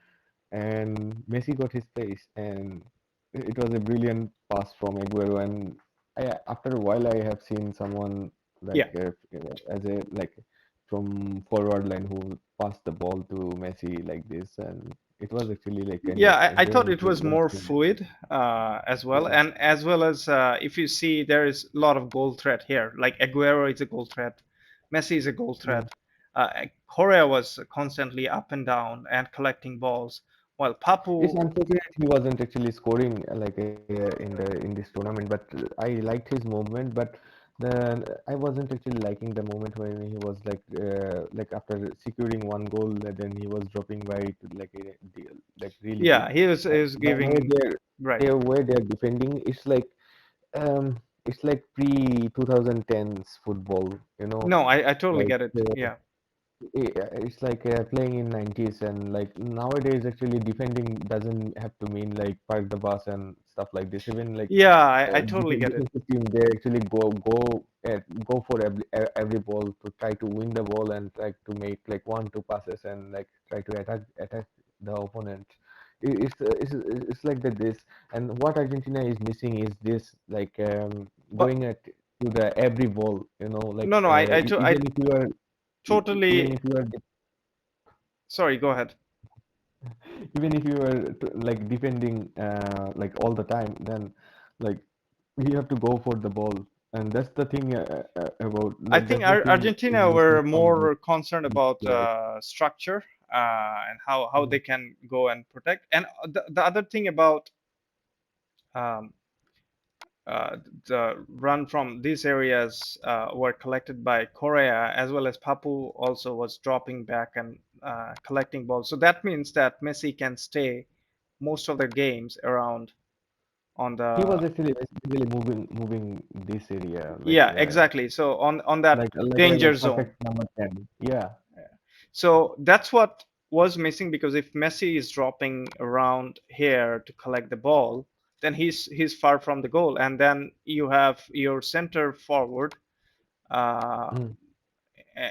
and Messi got his place, and it was a brilliant pass from Aguero. And after a while, I have seen someone yeah. like as a like from forward line who passed the ball to Messi like this, and it was actually like kind Yeah, of I thought enjoying it to was watch more him. fluid as well, Yeah, and as well as if you see, there is a lot of goal threat here. Like Aguero is a goal threat, Messi is a goal yeah. threat. Correa was constantly up and down and collecting balls, while It's Papu, unfortunate he wasn't actually scoring like in this tournament, but I liked his movement. But I wasn't actually liking the moment when he was like after securing one goal, then he was dropping by to like really deep. yeah, he And was the way giving right. they're defending, it's like pre 2010s football, you know, No, I totally like get it. Yeah, it's like playing in 90s, and like nowadays actually defending doesn't have to mean like park the bus and stuff like this. Even like yeah, I totally get it. defensive team, they actually go for every ball to try to win the ball and try to make like 1 2 passes and like try to attack the opponent. It's like that this, and what Argentina is missing is this like But going at to the every ball, you know, like no, no, I even if you are even totally. if you are Sorry, go ahead. even if you are like defending like all the time, then like you have to go for the ball. And that's the thing about I like think that's the thing is Argentina missing were from more concerned these about players. structure and how Mm. they can go and protect. And the other thing about um, uh, the run from these areas were collected by Korea, as well as Papu also was dropping back and collecting balls. So that means that Messi can stay most of the games around on He the. was actually basically moving this area Yeah, exactly. So on that danger like zone. perfect number 10. Yeah, So that's what was missing, because if Messi is dropping around here to collect the ball, then he's far from the goal, and then you have your center forward, uh, mm,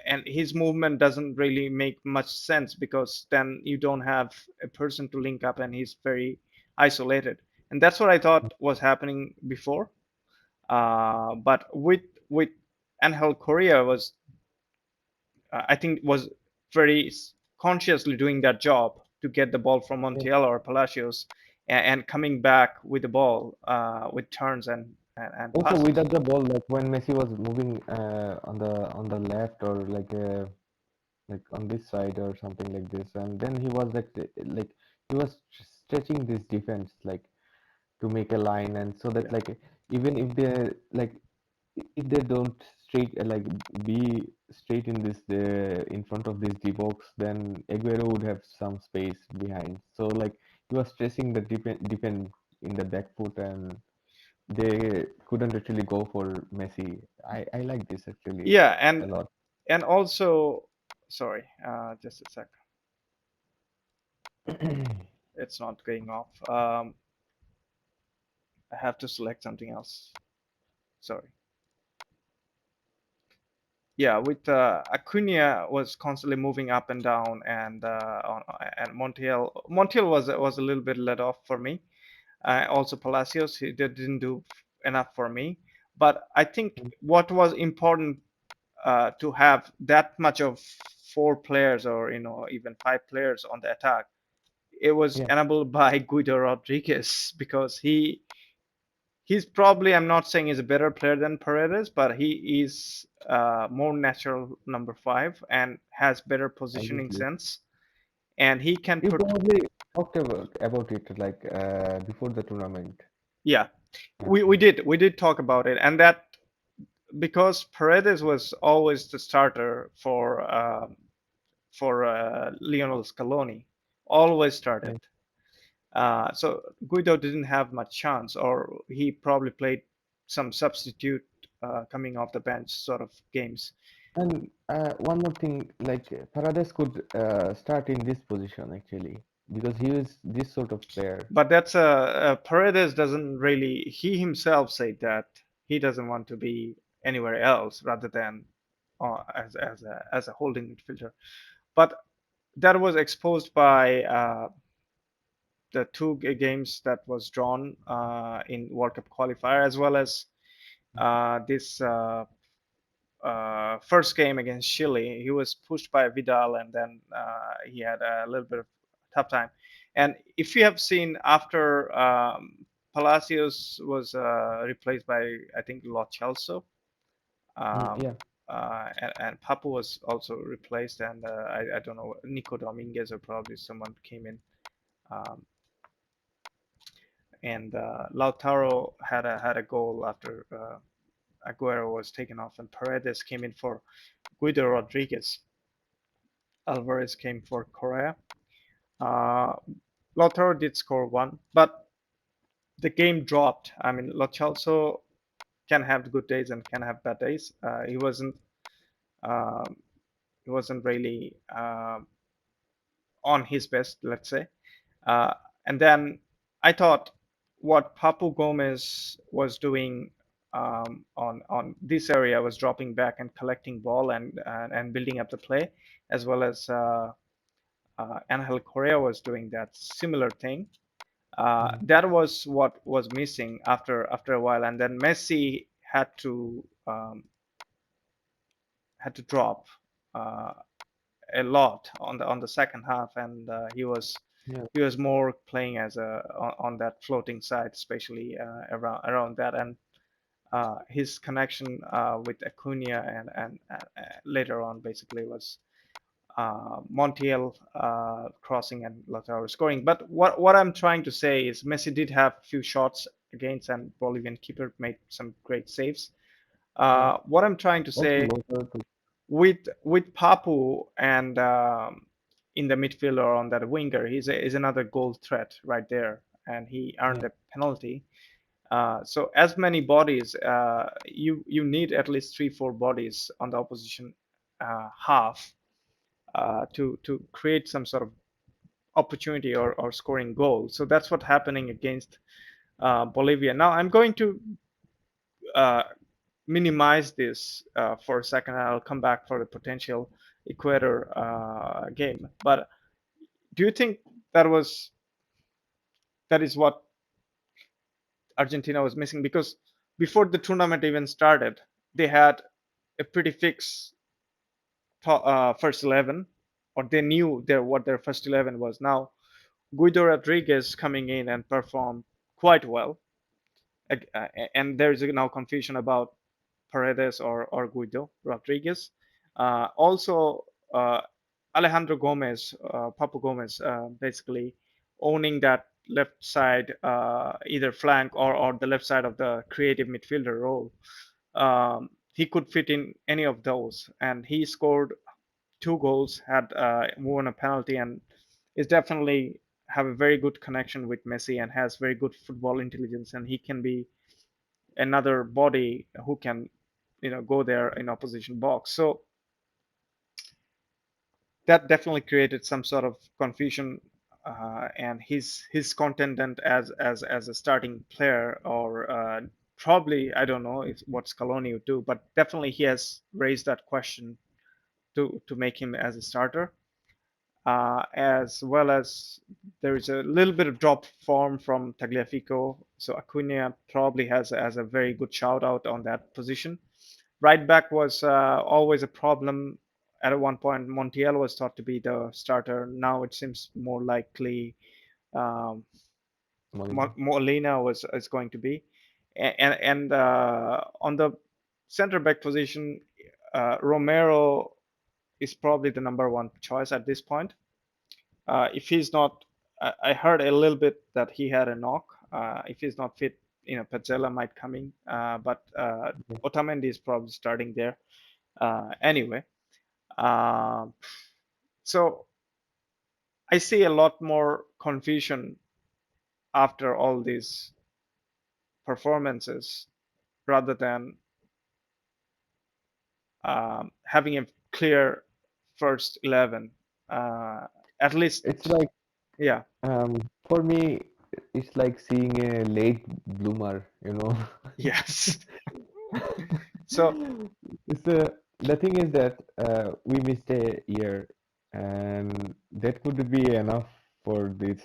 and his movement doesn't really make much sense, because then you don't have a person to link up, and he's very isolated. And that's what I thought was happening before. But with Angel Correa was, I think, was very consciously doing that job to get the ball from yeah. Montiel or Palacios, and coming back with the ball with turns and Also passes. without the ball, like when Messi was moving on the left or like on this side or something like this, and then he was like he was stretching this defense like to make a line, and so that Yeah, like even if they like if they don't straight like be straight in this in front of this D box, then Aguero would have some space behind. So like he was stressing the defend in the back foot, and they couldn't actually go for Messi. I like this actually yeah, a lot. and also, sorry, just a sec, it's not going off. I have to select something else. Sorry. Yeah, with Acuna was constantly moving up and down, and Montiel was a little bit let off for me. Also Palacios, he didn't do enough for me. But I think what was important, to have that much of four players, or even five players on the attack, it was Yeah, enabled by Guido Rodriguez, because he's probably, I'm not saying he's a better player than Paredes, but he is more natural number five and has better positioning exactly. sense, and he can You put. probably talked about it like before the tournament. Yeah, Yeah. we did talk about it, and that, because Paredes was always the starter for Lionel Scaloni, always started. Yeah. So Guido didn't have much chance, or he probably played some substitute coming off the bench sort of games. And one more thing, like Paredes could start in this position actually because he is this sort of player. But that's Paredes doesn't really. He himself said that he doesn't want to be anywhere else rather than as a holding midfielder. But that was exposed by the two games that was drawn in World Cup qualifier, as well as this first game against Chile. He was pushed by Vidal, and then he had a little bit of tough time. And if you have seen, after Palacios was replaced by, I think, Lo Celso, um, Yeah, and Papu was also replaced, and I don't know, Nico Dominguez or probably someone came in. Um, and Lautaro had a goal after Aguero was taken off, and Paredes came in for Guido Rodriguez. Alvarez came for Correa. Uh, Lautaro did score one, but the game dropped. I mean, Lo Celso can have good days and can have bad days. Um, he wasn't really on his best, let's say. Uh, and then I thought what Papu Gomez was doing on this area was dropping back and collecting ball and building up the play, as well as Angel Correa was doing that similar thing. mm, That was what was missing after a while, and then Messi had to drop uh, a lot on the second half, and yeah. he was more playing as a on that floating side, especially around that. And his connection with Acuna and later on basically was Montiel crossing and Lautaro scoring. But what I'm trying to say is Messi did have a few shots against, and Bolivian keeper made some great saves. Yeah. What I'm trying to Also, say Lautaro too. with Papu and in the midfield or on that winger, he's another goal threat right there, and he earned Yeah. a penalty. So as many bodies, you need at least 3-4 bodies on the opposition half to create some sort of opportunity or scoring goal. So that's what's happening against Bolivia. Now I'm going to uh, minimize this for a second. I'll come back for the potential Ecuador game. But do you think that was that is what Argentina was missing? Because before the tournament even started, they had a pretty fixed first 11, or they knew what their first 11 was. Now Guido Rodriguez coming in and performed quite well, and there's now confusion about Paredes or Guido Rodriguez. Also, Alejandro Gomez, Papu Gomez, basically owning that left side, either flank or the left side of the creative midfielder role. He could fit in any of those, and he scored 2 goals, had won a penalty, and is definitely have a very good connection with Messi and has very good football intelligence, and he can be another body who can go there in opposition box. So that definitely created some sort of confusion, and his content as a starting player, or probably I don't know if what Scaloni would do, but definitely he has raised that question to make him as a starter, as well as there is a little bit of drop form from Tagliafico. So Acuna probably has a very good shout out on that position. Right back was always a problem. At one point, Montiel was thought to be the starter. Now it seems more likely um, Molina. Molina was is going to be, and on the center back position, Romero is probably the number one choice at this point. If he's not, I heard a little bit that he had a knock. If he's not fit, Petzela might come in, but Okay. Otamendi is probably starting there. Anyway, um, so I see a lot more confusion after all these performances rather than having a clear first 11. Uh, at least, It's like yeah, um for me, it's like seeing a late bloomer, you know. yes. So It's the thing is that we missed a year, and that could be enough for this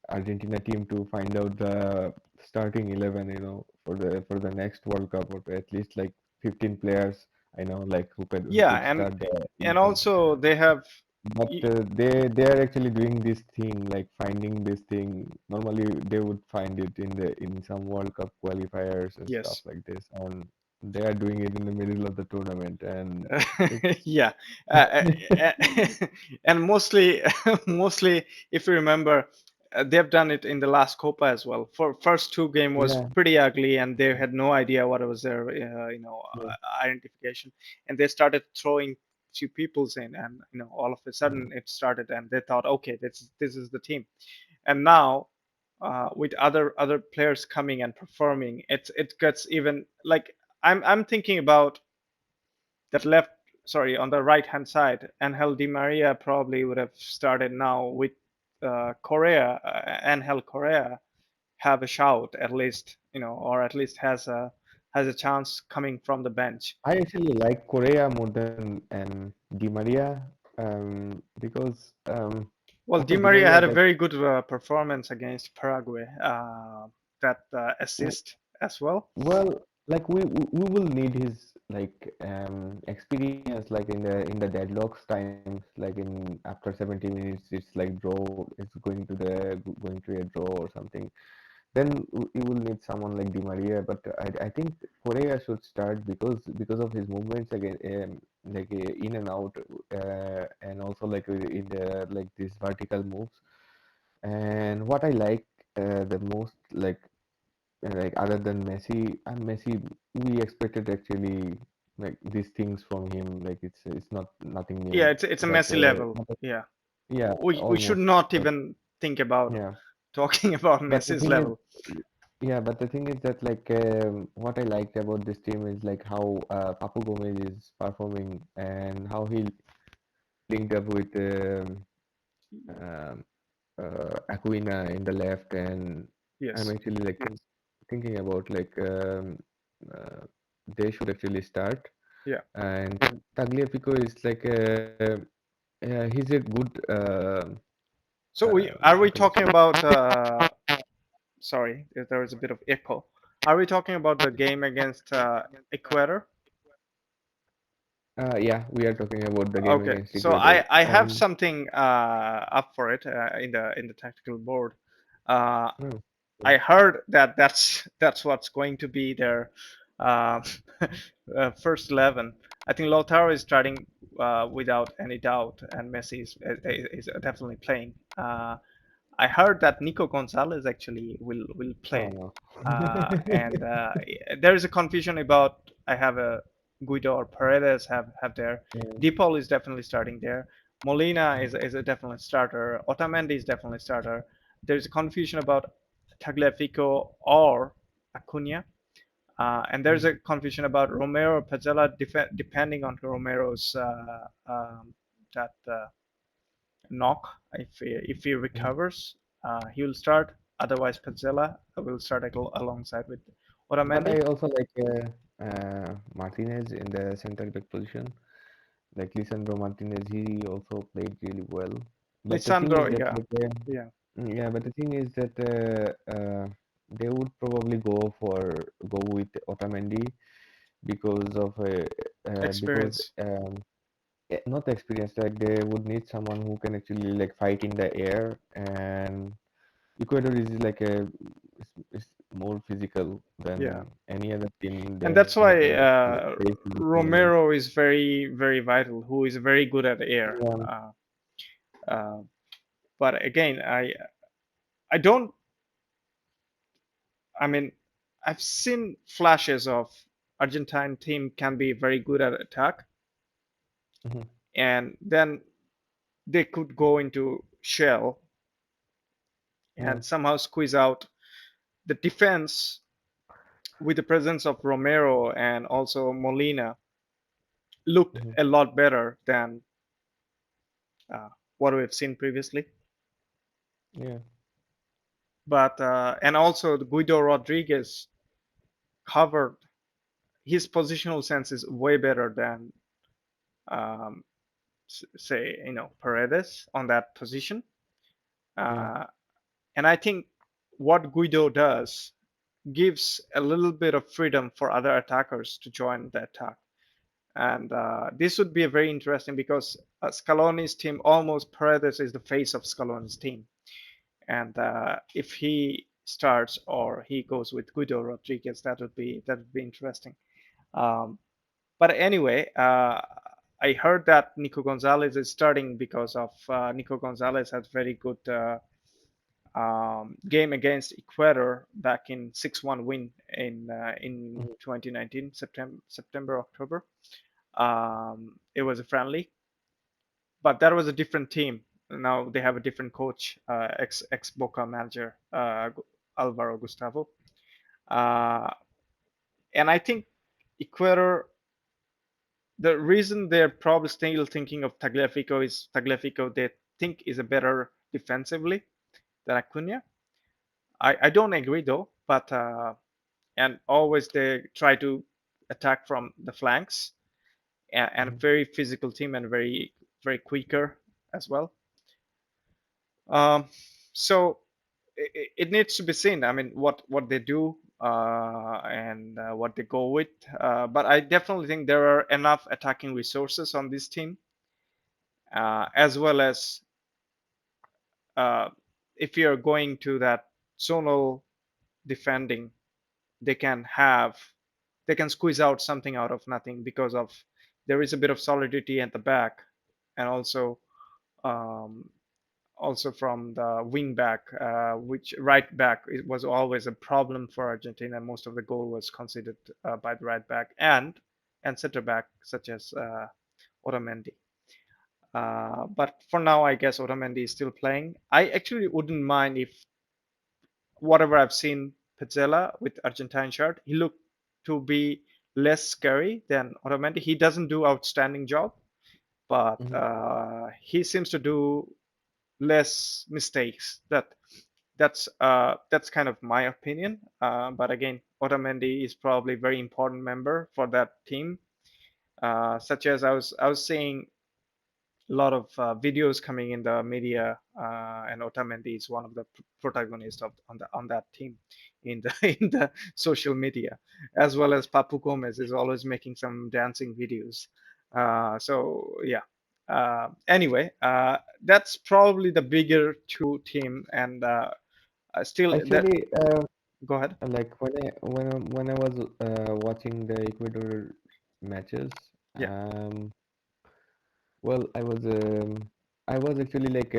Argentina team to find out the starting 11, for the next World Cup, or at least like 15 players, I know, like who yeah, could start the and 11. also they have But they are actually doing this thing, like finding this thing. Normally they would find it in some World Cup qualifiers and stuff yes. like this, and they are doing it in the middle of the tournament, and it's Yeah, uh, uh, and mostly, mostly, if you remember, they've done it in the last Copa as well. For first two game was yeah, pretty ugly, and they had no idea what was their, yeah, identification, and they started throwing few peoples in, and all of a yeah. sudden it started, and they thought, okay, this is the team, and now. With other players coming and performing, it gets even like I'm thinking about that left, sorry, on the right hand side, Angel Di Maria probably would have started now with Correa. Angel Correa have a shout at least, or at least has a chance coming from the bench. I actually like Correa more than Di Maria, because Well, after Di Di Maria Maria, had a like, very good performance against Paraguay. That assist as well. well, like we will need his like experience, like in the deadlocks times, like in after 70 minutes it's like draw, it's going to a draw or something. then you will need someone like Di Maria. But I think Correa should start because of his movements again, like in and out, and also like in the like these vertical moves. And what I like the most, like other than Messi, and Messi, we expected actually like these things from him. Like it's not nothing Yeah, new, it's a but messy level. Yeah, yeah, we should almost not like even think about yeah. talking about But the Messi's thing is, level. yeah, but the thing is that like what I liked about this team is like how Papu Gomez is performing and how he linked up with um, Aquina in the left, and I'm Yes. actually like thinking about like uh, they should actually start. Yeah. And Tagliafico is like he's a good So we are we how can I talking say? about sorry, there was a bit of echo. Are we talking about the game against Ecuador? Yeah, we are talking about the game Okay, against so Ecuador, I have and something up for it in the tactical board. Uh, oh, I heard that that's what's going to be their uh, first 11. I think Lautaro is starting without any doubt, and Messi is definitely playing. I heard that Nico Gonzalez actually will oh play, no. and there is a confusion about I have a Guido or Paredes have there. Yeah. Depaul is definitely starting there. Molina is a definite starter. Otamendi is definitely starter. There's a confusion about Tagliafico or Acuna. And there's Mm, a confusion about Romero Pezzella depending on Romero's that knock. If he mm. recovers, he will start. Otherwise, Pezzella will start alongside with But Otamendi. I also like Martinez in the center back position. Like Lisandro Martinez, he also played really well. But the thing Lisandro, is that yeah, yeah, yeah, but the thing is that they would probably go with Otamendi because of because experience. not experience. Like they would need someone who can actually like fight in the air, and Ecuador is like is more physical Yeah, than any other team they and have that's why like, faced in this tournament. Romero is very vital. Who is very good at air. Yeah. Uh, but again, I don't. I mean, I've seen flashes of Argentine team can be very good at attack, Mhm. and then they could go into shell Yeah. and somehow squeeze out the defense with the presence of Romero and also Molina looked Mhm. a lot better than uh, what we've seen previously. Yeah. But and also Guido Rodriguez covered his positional sense is way better than um, say Paredes on that position. Yeah. Uh, and I think what Guido does gives a little bit of freedom for other attackers to join the attack. And this would be a very interesting because Scaloni's team, almost Paredes is the face of Scaloni's team. And if he starts or he goes with Guido Rodriguez, that would be interesting. Um, but anyway, I heard that Nico Gonzalez is starting because of Nico Gonzalez had very good game against Ecuador back in 6-1 win in Mhm. 2019 September October. It was a friendly, but that was a different team. Now they have a different coach, ex Boca manager Alvaro Gustavo, uh, and I think Ecuador. The reason they're probably still thinking of Tagliafico is Tagliafico they think is a better defensively than Acuna. I don't agree though, but and always they try to attack from the flanks and a Mhm. very physical team and very quicker as well. Um, so it needs to be seen. I mean, what they do and what they go with. But I definitely think there are enough attacking resources on this team, as well as uh, if you're going to that zonal. defending, they can have they can squeeze out something out of nothing because of there is a bit of solidity at the back, and um, also from the wing back, which right back it was always a problem for Argentina. Most of the goal was conceded by the right back and center back such as Otamendi. But for now, I guess Otamendi is still playing. I actually wouldn't mind if whatever I've seen Pizzella with Argentine shirt, he looked to be less scary than Otamendi. He doesn't do outstanding job, but Hmm. he seems to do less mistakes. That's kind of my opinion. But again, Otamendi is probably a very important member for that team. Such as I was saying a lot of videos coming in the media, and Otamendi is one of the protagonists of on that team in the in the social media, as well as Papu Gomez is always making some dancing videos. So yeah. Anyway, that's probably the bigger two team, and still that. Actually, Go ahead. like when I was watching the Ecuador matches, Yeah, well, I was actually like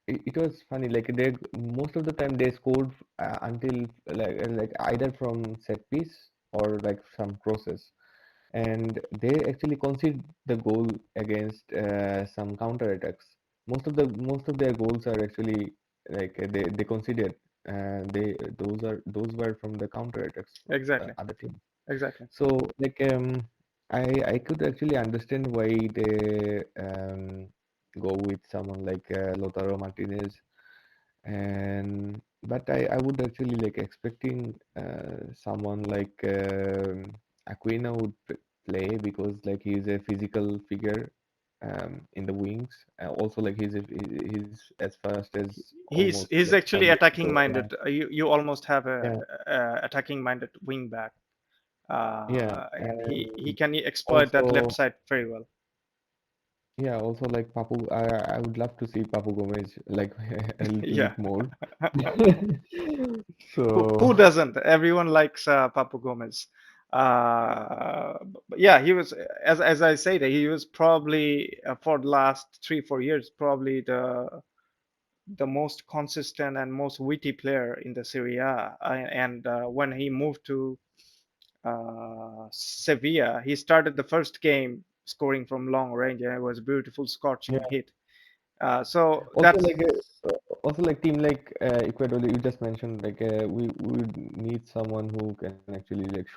it was funny. Like they most of the time they scored until like either from set piece or like some crosses, and they actually concede the goal against some counter attacks. Most of their goals are actually like they conceded. They those were from the counter attacks from the exactly, other team. exactly. So like I could actually understand why they go with someone like Lautaro Martinez, and but I would actually like expecting someone like Aquino would play because like he's a physical figure in the wings. Also like he's as fast as almost He's like actually Fabio. attacking So minded. You almost have yeah, a attacking minded wing back, yeah, and he and can exploit that left also side very well. yeah, also like Papu, I would love to see Papu Gomez like a little Yeah, bit more. who So doesn't? Everyone likes Papu Gomez. But yeah, he was as I said, he was probably for the last 3 4 years probably the most consistent and most witty player in the Serie A. And when he moved to Sevilla, he started the first game scoring from long range, and it was a beautiful scorching yeah, hit. So also that's also like team like Ecuador, you just mentioned like we would need someone who can actually like shoot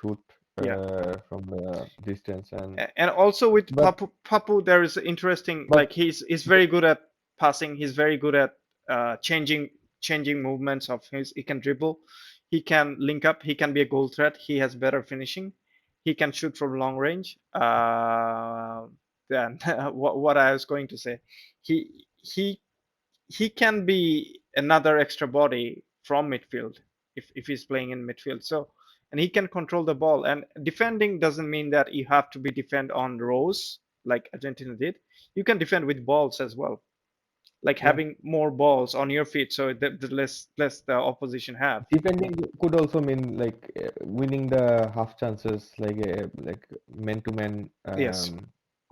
yeah. from the distance and And also with but Papu, there is interesting. but Like he's very good at passing. He's very good at changing movements of his. He can dribble. He can link up. He can be a goal threat. He has better finishing. He can shoot from long range. Then what I was going to say, he he can be another extra body from midfield if he's playing in midfield. So and he can control the ball. And defending doesn't mean that you have to be defend on rows like Argentina did. You can defend with balls as well, like yeah, having more balls on your feet, so the less the opposition have. defending could also mean like winning the half chances like man to man Yes,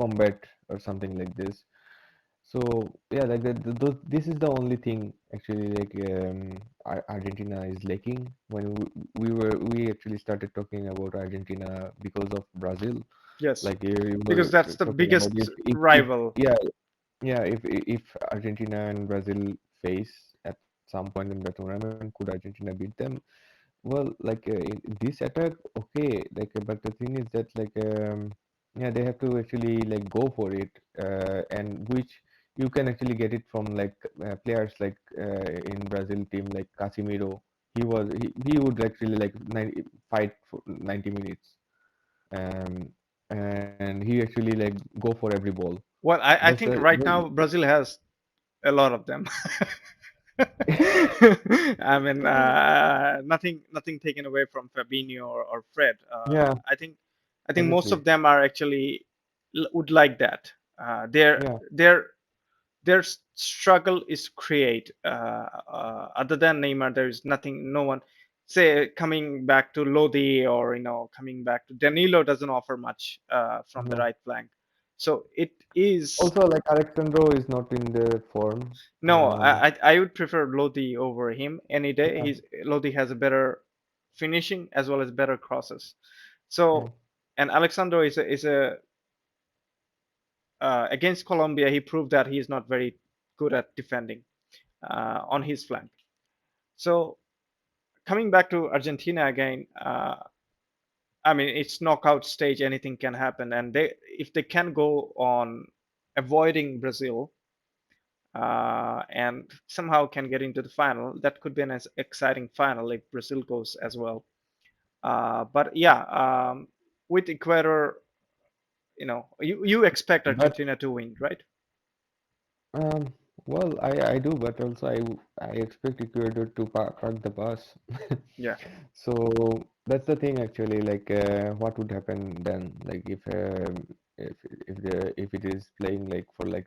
combat or something like this. So yeah, like this is the only thing actually like Argentina is lacking. When we actually started talking about Argentina because of Brazil, yes, like you because were that's the talking about biggest if rival. yeah, yeah, if Argentina and Brazil face at some point in the tournament, could Argentina beat them? Well, like this attack, okay, like but the thing is that like yeah, they have to actually like go for it, and which you can actually get it from like players like in Brazil team like Casemiro. He would actually like fight for 90 minutes, um, and he actually like go for every ball. Well, I Just think right now Brazil has a lot of them. I mean, nothing taken away from Fabinho or Fred. yeah, I think most obviously, of them are actually would like that. They're yeah, they're their struggle is to create. Other than Neymar, there is nothing. No one, say coming back to Lodi or coming back to Danilo doesn't offer much from the No. right flank. So it is Also, like Alexandro is not in the form. no. I would prefer Lodi over him any day. Yeah, Lodi has a better finishing as well as better crosses. yeah. So and Alexandro is a against Colombia, he proved that he is not very good at defending on his flank. So coming back to Argentina again, I mean it's knockout stage, anything can happen, and they if they can go on avoiding Brazil and somehow can get into the final, that could be an exciting final if Brazil goes as well. But yeah, with Ecuador, you expect But Argentina to win, right? um, well, I do, but also I expect Ecuador to park the bus. Yeah. So that's the thing actually. Like, what would happen then? Like, if it is playing like for like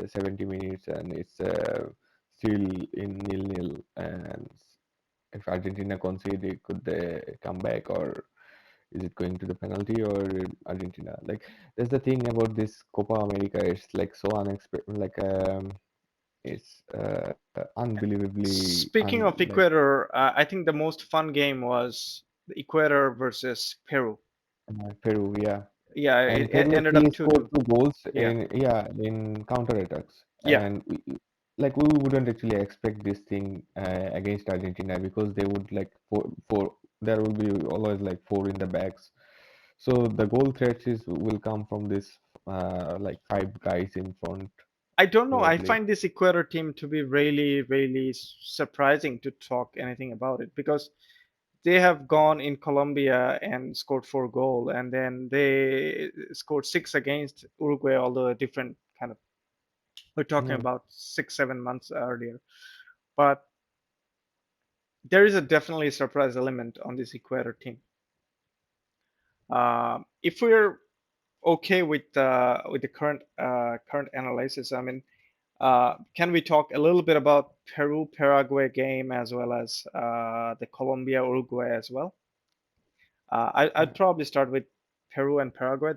70 minutes and it's still in nil-nil, and if Argentina concede, could they come back, or is it going to the penalty or Argentina? Like, that's the thing about this Copa America. It's like so unexpected. Like, it's unbelievably Speaking of like Ecuador, I think the most fun game was the Ecuador versus Peru. Peru, yeah. Yeah, And it Peru ended actually up scored 2-2. two goals Yeah, in counterattacks, yeah. and like we wouldn't actually expect this thing against Argentina because they would like four there will be always like four in the backs. So the goal threats will come from this like five guys in front I don't know. I probably. find this Ecuador team to be really, really surprising to talk anything about it because they have gone in Colombia and scored 4 goals, and then they scored six against Uruguay, although a different kind of. We're talking Yeah, about 6, 7 months earlier, but there is a definitely surprise element on this Ecuador team. If we're okay with the current analysis, I mean, can we talk a little bit about Peru Paraguay game as well as the Colombia Uruguay as well? I'd probably start with Peru and Paraguay.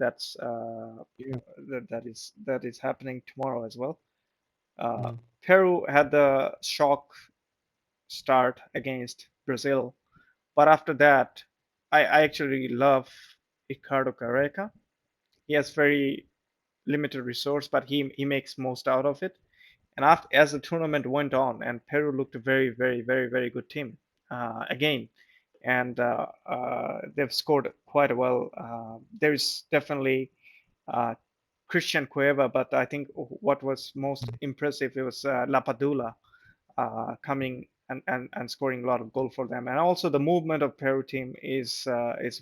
yeah, That is happening tomorrow as well. Uh, mm, Peru had the shock start against Brazil, but after that, I actually love Ricardo Careca. He has very limited resource, but he makes most out of it. And after as the tournament went on, and Peru looked a very, very, very, very good team again, and they've scored quite well. There's definitely uh, Christian Cueva, but I think what was most impressive it was Lapadula coming and scoring a lot of goal for them. And also the movement of Peru team is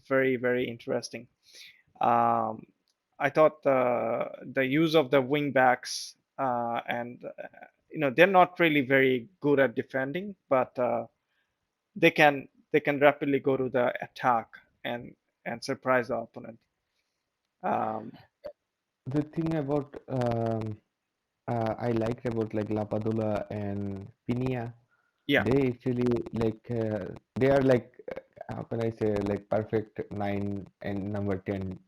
very, very interesting. Um, I thought the use of the wing backs and they're not really very good at defending, but they can rapidly go to the attack and surprise the opponent. Um, the thing about I liked about like Lapadula and Pinia, yeah, they actually like they are like how can I say like perfect nine and number 10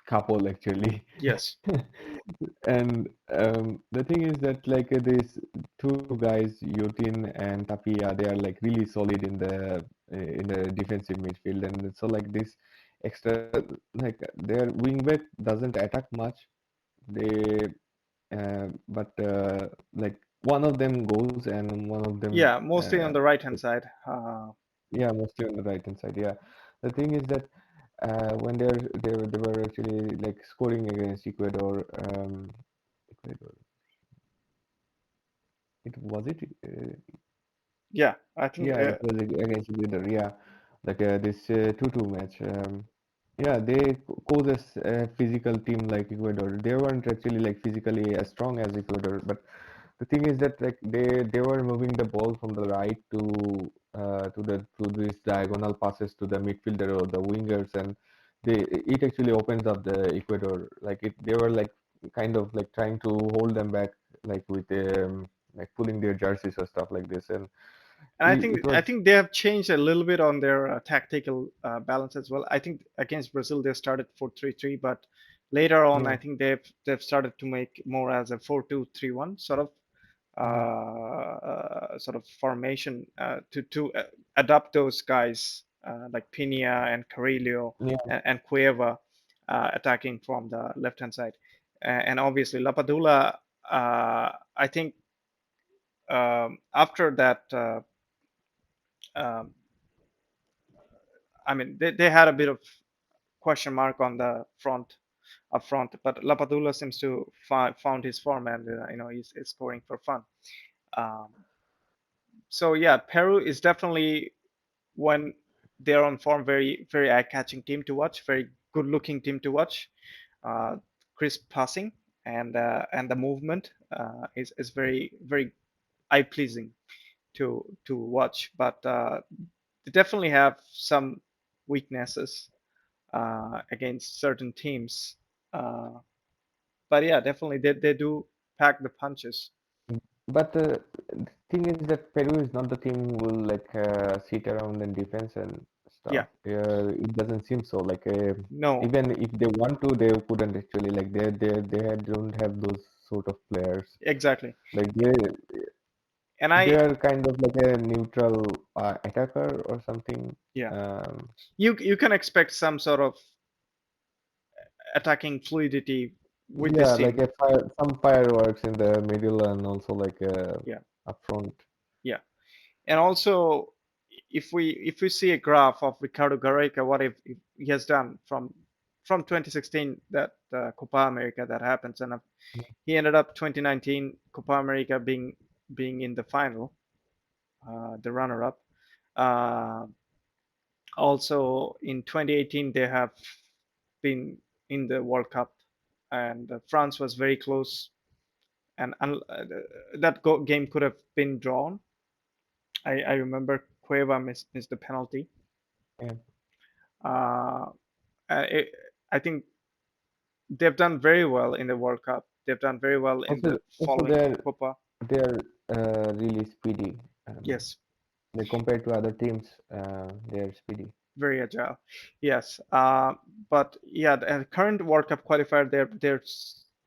couple actually. yes, And the thing is that like these two guys, Yotin and Tapia, they are like really solid in the defensive midfield, and so like this extra like their wingback doesn't attack much. They but like one of them goes and one of them yeah, mostly on the right hand side. yeah, mostly on the right hand side. Yeah, the thing is that when they were actually like scoring against Ecuador, Ecuador, it was it. Yeah, I think Yeah, it was against Ecuador. Yeah, like this 2-2 match. Yeah, they pose a physical team like Ecuador. They weren't actually like physically as strong as Ecuador, but the thing is that like they were moving the ball from the right to these diagonal passes to the midfielder or the wingers, and they it actually opens up the Ecuador. Like it, they were like kind of like trying to hold them back like with like pulling their jerseys or stuff like this, and And it was I think they have changed a little bit on their tactical balance as well. I think against Brazil they started 4-3-3, but later on I yeah, think they've started to make more as a 4-2-3-1 mm, sort of formation to adapt those guys like Pina and Carrillo yeah. and Cueva attacking from the left hand side, and obviously Lapadula. I think after that. Um, I mean, they had a bit of question mark on the front up front, but Lapadula seems to found his form and he's scoring for fun. Um, so yeah, Peru is definitely when they're on form very eye-catching team to watch, very good-looking team to watch. Uh, Crisp passing and the movement is very eye-pleasing to watch, but they definitely have some weaknesses against certain teams. Uh, but yeah, definitely they do pack the punches. But the thing is that Peru is not the team who will like sit around and defense and Yeah, stuff. It doesn't seem so. Like no, even if they want to, they couldn't actually. Like don't have those sort of players. exactly. Like And they I are kind of like a neutral attacker or something. yeah, Um, you can expect some sort of attacking fluidity with this yeah, like team. a some fireworks in the middle and also like Yeah, up front. yeah. And also, if we see a graph of Ricardo Gareca, what if he has done from 2016 that Copa America that happens, and he ended up 2019 Copa America being in the final, the runner-up. Uh, Also in 2018 they have been in the World Cup, and France was very close, and that game could have been drawn. I remember Cueva missed the penalty. Yeah. Uh, it, I think they've done very well in the World Cup. They've done very well in the Also following Copa. they're really speedy. Yes, Like compared to other teams, they're speedy. very agile. Yes, but yeah, the current World Cup qualifier,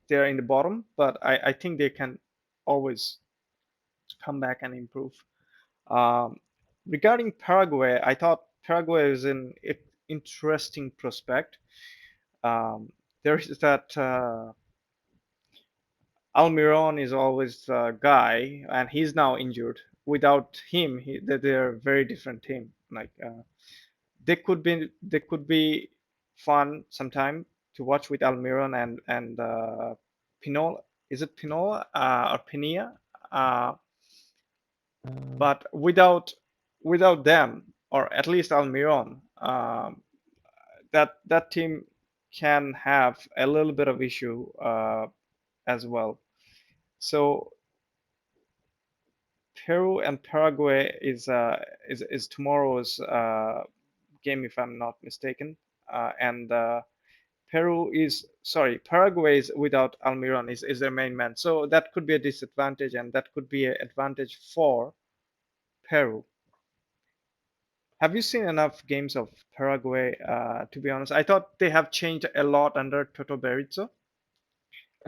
they're in the bottom, but I think they can always come back and improve. Um, Regarding Paraguay, I thought Paraguay is an interesting prospect. Um, there is that Almiron is always the guy, and he's now injured. Without him, they're a very different team. Like they could be fun sometime to watch with Almiron and Pinola. Is it Pinola or Pinilla? Uh, Um, but without them, or at least Almiron, that team can have a little bit of issue as well. So Peru and Paraguay is tomorrow's game, if I'm not mistaken, and Peru is sorry, Paraguay is without Almiron is their main man, so that could be a disadvantage, and that could be an advantage for Peru. Have you seen enough games of Paraguay? To be honest, I thought they have changed a lot under Toto Berizzo.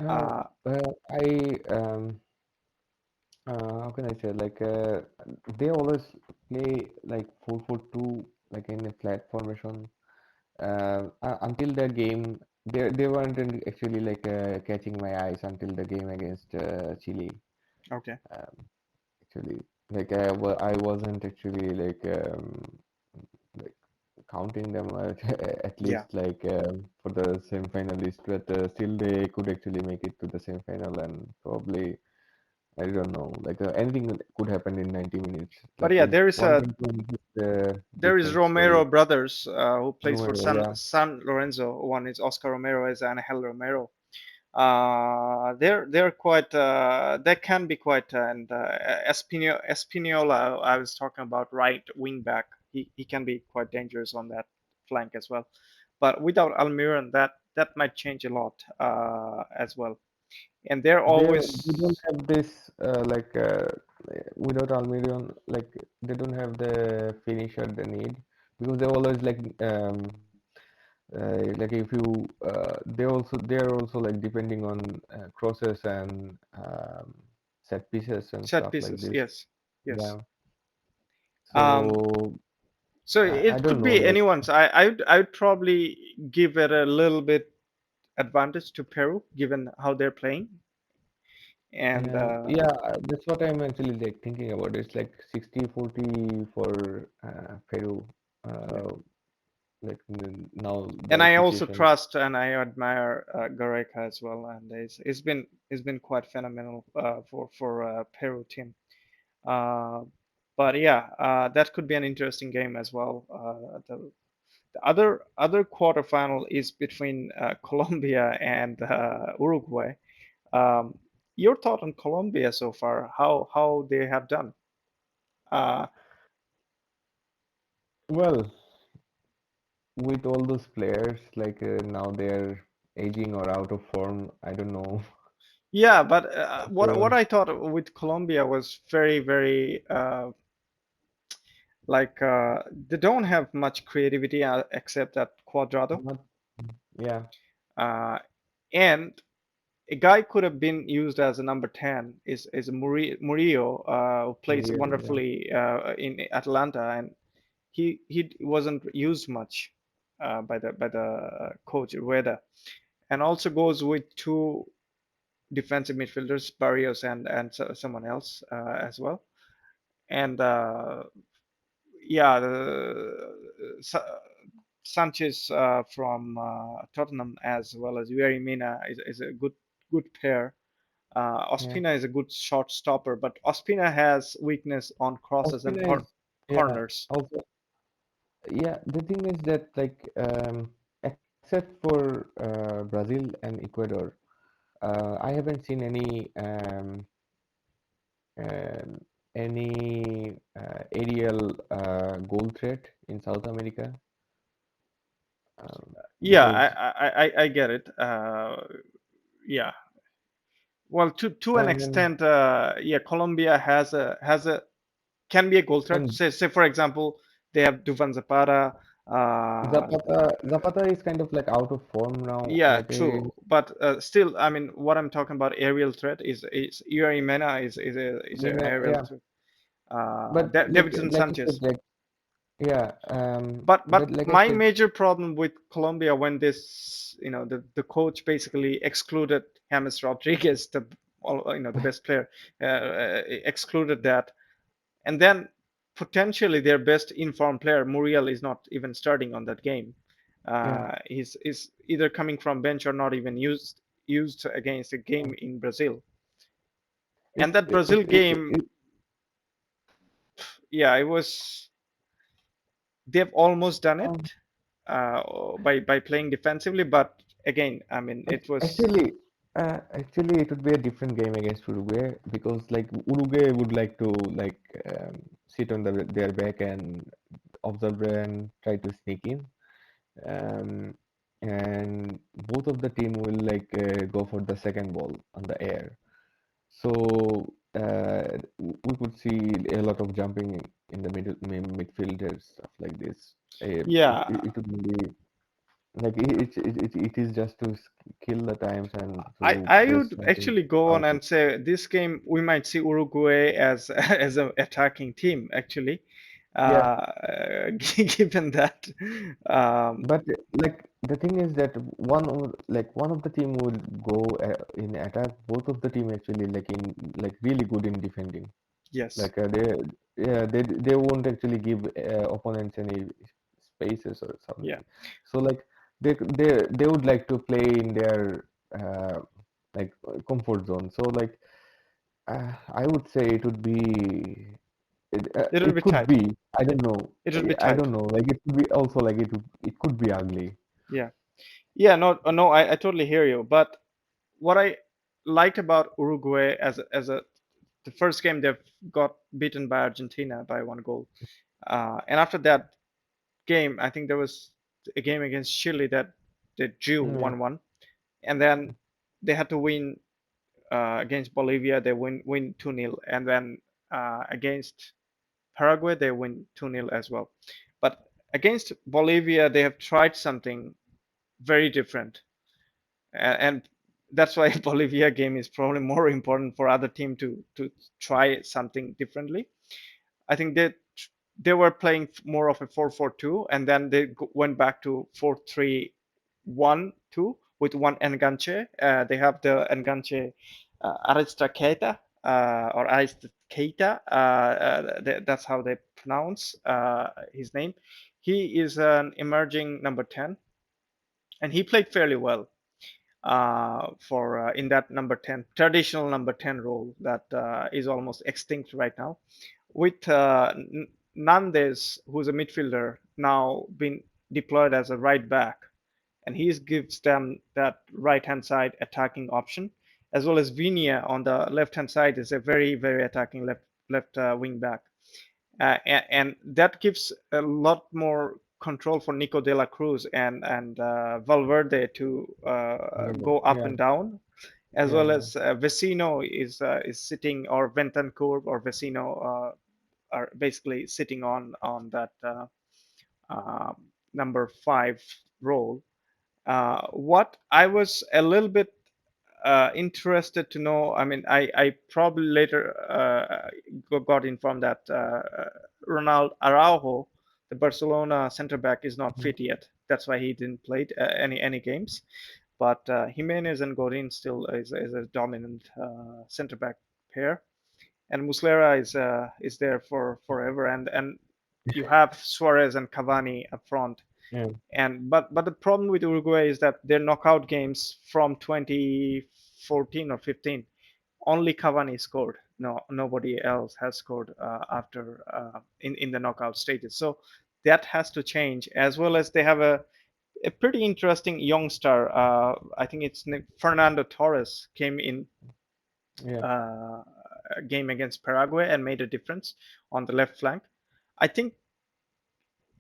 uh, Uh, I how can I say like they always play like 4-4-2 like in a flat formation. Until the game, they weren't actually like catching my eyes until the game against Chile. okay, Um, actually, like I wasn't actually like counting them at yeah, least like for the semi-finalist, but still they could actually make it to the semi-final and probably I don't know like anything could happen in 90 minutes. but Like yeah, in one game to win is there is different story. Romero brothers who plays for Romero, yeah. San Lorenzo. One is Oscar Romero, is Angel Romero. They're quite they can be quite and Espinola I was talking about, right wing back. He can be quite dangerous on that flank as well. But without Almiron, that might change a lot as well. and they're They don't always have this without Almiron, like they don't have the finisher they need because they always like if you they are also like depending on crosses and set pieces and set stuff like pieces. this. Yes, yes. Yeah. Um, So so I it don't could know be like anyone's. I would probably give it a little bit advantage to Peru, given how they're playing. And yeah, that's what I'm actually like thinking about. It's like 60-40 for Peru. yeah. Uh, now And the I also situation. trust and I admire Gareca as well, and it's been quite phenomenal for Peru team. Uh, but yeah, that could be an interesting game as well. The other quarterfinal is between Colombia and Uruguay. Um, your thought on Colombia so far? How they have done? Uh, Well, with all those players, like now they're aging or out of form. I don't know. yeah, but what So I thought with Colombia was very like they don't have much creativity except at Cuadrado, not, yeah, uh, and a guy could have been used as a number 10 is Murillo, who plays Murillo, yeah, wonderfully in Atlanta, and he wasn't used much by the coach Rueda, and also goes with two defensive midfielders, Barrios and someone else as well, and yeah, Sanchez from Tottenham as well as Yuri Mina is a good pair. yeah. Ospina is a good shot stopper, but Ospina has weakness on crosses and Ospina is, yeah. corners. Also, yeah. The thing is that except for Brazil and Ecuador, I haven't seen um, any aerial goal threat in South America. Yeah, I Because I, I I get it. Yeah, well, to an and extent, yeah, Colombia has a can be a goal threat. and Say for example, they have Dufan Zapata. Uh, Zapata is kind of like out of form now. yeah, Like true, but still, I mean, what I'm talking about aerial threat is Yuri Mena is an aerial yeah. threat. But Davidson like you said, Sanchez. like yeah. But But like I my said, major problem with Colombia when this, the coach basically excluded James Rodriguez, the best player, excluded that, and then potentially their best informed player Muriel is not even starting on that game. yeah. He's either coming from bench or not even used against a game in Brazil. And It's that Brazil game, it yeah, it was they've almost done it um, by playing defensively, but again, I mean, but it was actually it would be a different game against Uruguay because like Uruguay would like to like sit on their back and observe and try to sneak in. Um, and both of the team will go for the second ball on the air. So we could see a lot of jumping in the midfielders, stuff like this. yeah. It would be like it is just to kill the times and I to I press would something actually go on out of. and say this game we might see Uruguay as as an attacking team actually, Yeah, given that um, but like the thing is that one of the team will go in attack. Both of the team actually like really good in defending. yes, Like they won't actually give opponents any spaces or yeah, something. So like they would like to play in their comfort zone. So like I would say it would be it will it be could tight. be I don't know. It will be I tight. don't know. Like it could be also like it could be ugly. Yeah, yeah. No, no. I totally hear you. But what I liked about Uruguay as a the first game they've got beaten by Argentina by 1 goal, and after that game, I think there was a game against Chile that they drew Yeah. 1-1, and then they had to win. against Bolivia they win 2-0, and then against Paraguay they win 2-0 as well. But against Bolivia they have tried something very different, and that's why Bolivia game is probably more important for other team to try something differently. I think they were playing more of a 4-4-2, and then they went back to 4-3-1-2 with one enganche. They have the enganche Arista Keita or Arista Keita. That's how they pronounce his name. He is an emerging number 10, and he played fairly well for in that number 10 traditional number 10 role that is almost extinct right now, with Nandes, who's a midfielder, now been deployed as a right back, and he gives them that right hand side attacking option, as well as Vinia on the left hand side is a very attacking left wing back, and that gives a lot more control for Nico de la Cruz and Valverde to go up Yeah, and down, as yeah, well yeah. as Vecino is sitting, or Bentancur or Vecino are basically sitting on that uh, number 5 role. What I was a little bit interested to know, I mean, I probably later got informed that Ronald Araujo, the Barcelona center back, is not Mhm. fit yet. That's why he didn't play any games. But Jimenez and Godin still is a dominant center back pair, and Muslera is there for forever, and you have Suarez and Cavani up front. Yeah. And but the problem with Uruguay is that their knockout games from 2014 or 15, only Cavani scored. No, nobody else has scored after in the knockout stages. So that has to change, as well as they have a pretty interesting young star. I think it's Fernando Torres came in Yeah. a game against Paraguay and made a difference on the left flank. I think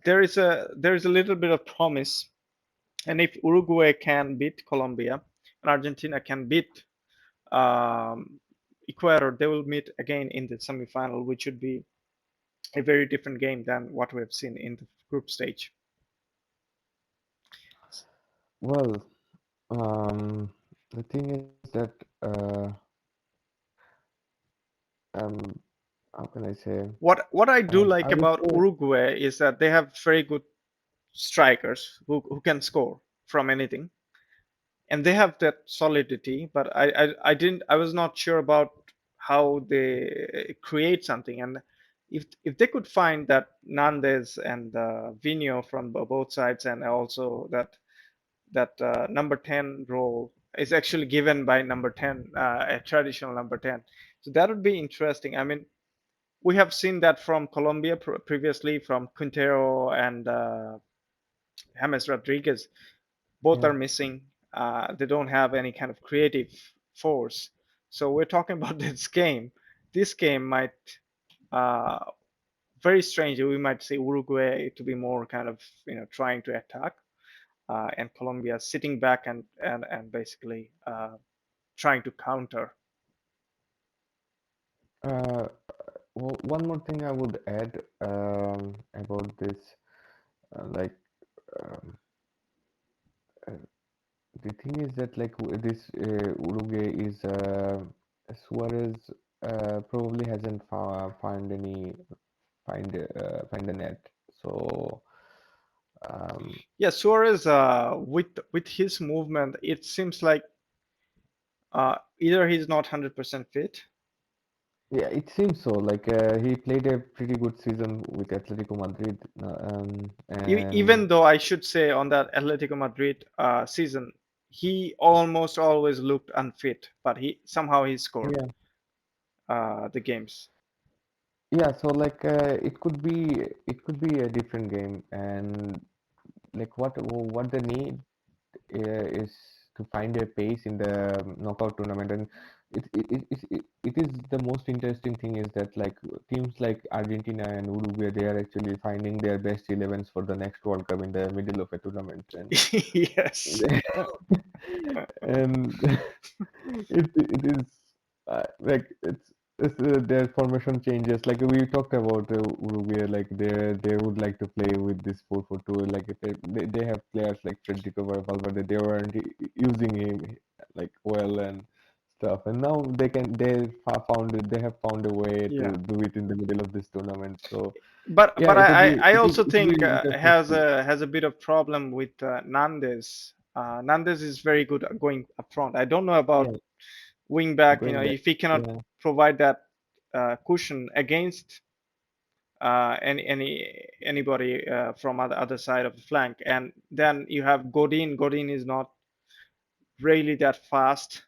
there is a little bit of promise, and if Uruguay can beat Colombia and Argentina can beat um, Ecuador, they will meet again in the semifinal, which should be a very different game than what we have seen in the group stage. Well, the thing is that um, how can I say? What I do I like would about say, Uruguay is that they have very good strikers who can score from anything, and they have that solidity. But I was not sure about how they create something, and if they could find that Nandes and Vino from both sides, and also that number 10 role is actually given by number 10, a traditional number 10. So that would be interesting. I mean, we have seen that from Colombia previously, from Quintero and James Rodriguez. Both yeah. are missing. They don't have any kind of creative force. So we're talking about this game. This game might, uh, very strangely, we might see Uruguay to be more kind of trying to attack, and Colombia sitting back and basically trying to counter. Uh, One more thing I would add about this, like um, uh, the thing is that like this Uruguay is Suarez probably hasn't find the net. So um, Yeah, Suarez, with his movement, it seems like either he's not 100% fit. yeah, it seems so. Like he played a pretty good season with Atletico Madrid, and Even though I should say on that Atletico Madrid season, he almost always looked unfit, but he scored yeah, the games. yeah. So like it could be a different game, and like what they need is to find a pace in the knockout tournament, and it is the most interesting thing is that like teams like Argentina and Uruguay, they are actually finding their best 11s for the next World Cup in the middle of a tournament, and Yes. And it is like their formation changes. Like we talked about Uruguay, like they would like to play with this 4-4-2. Like if they have players like Federico Valverde, they weren't using him like well and stuff. And now they have found a way to Yeah. do it in the middle of this tournament. So yeah, But I also it would think be interesting to has see. a bit of problem with Nandes. Nandes is very good at going up front. I don't know about Yeah, wing back. You know, going back. if he cannot Yeah. provide that cushion against anybody from other side of the flank, and then you have Godin. Godin is not really that fast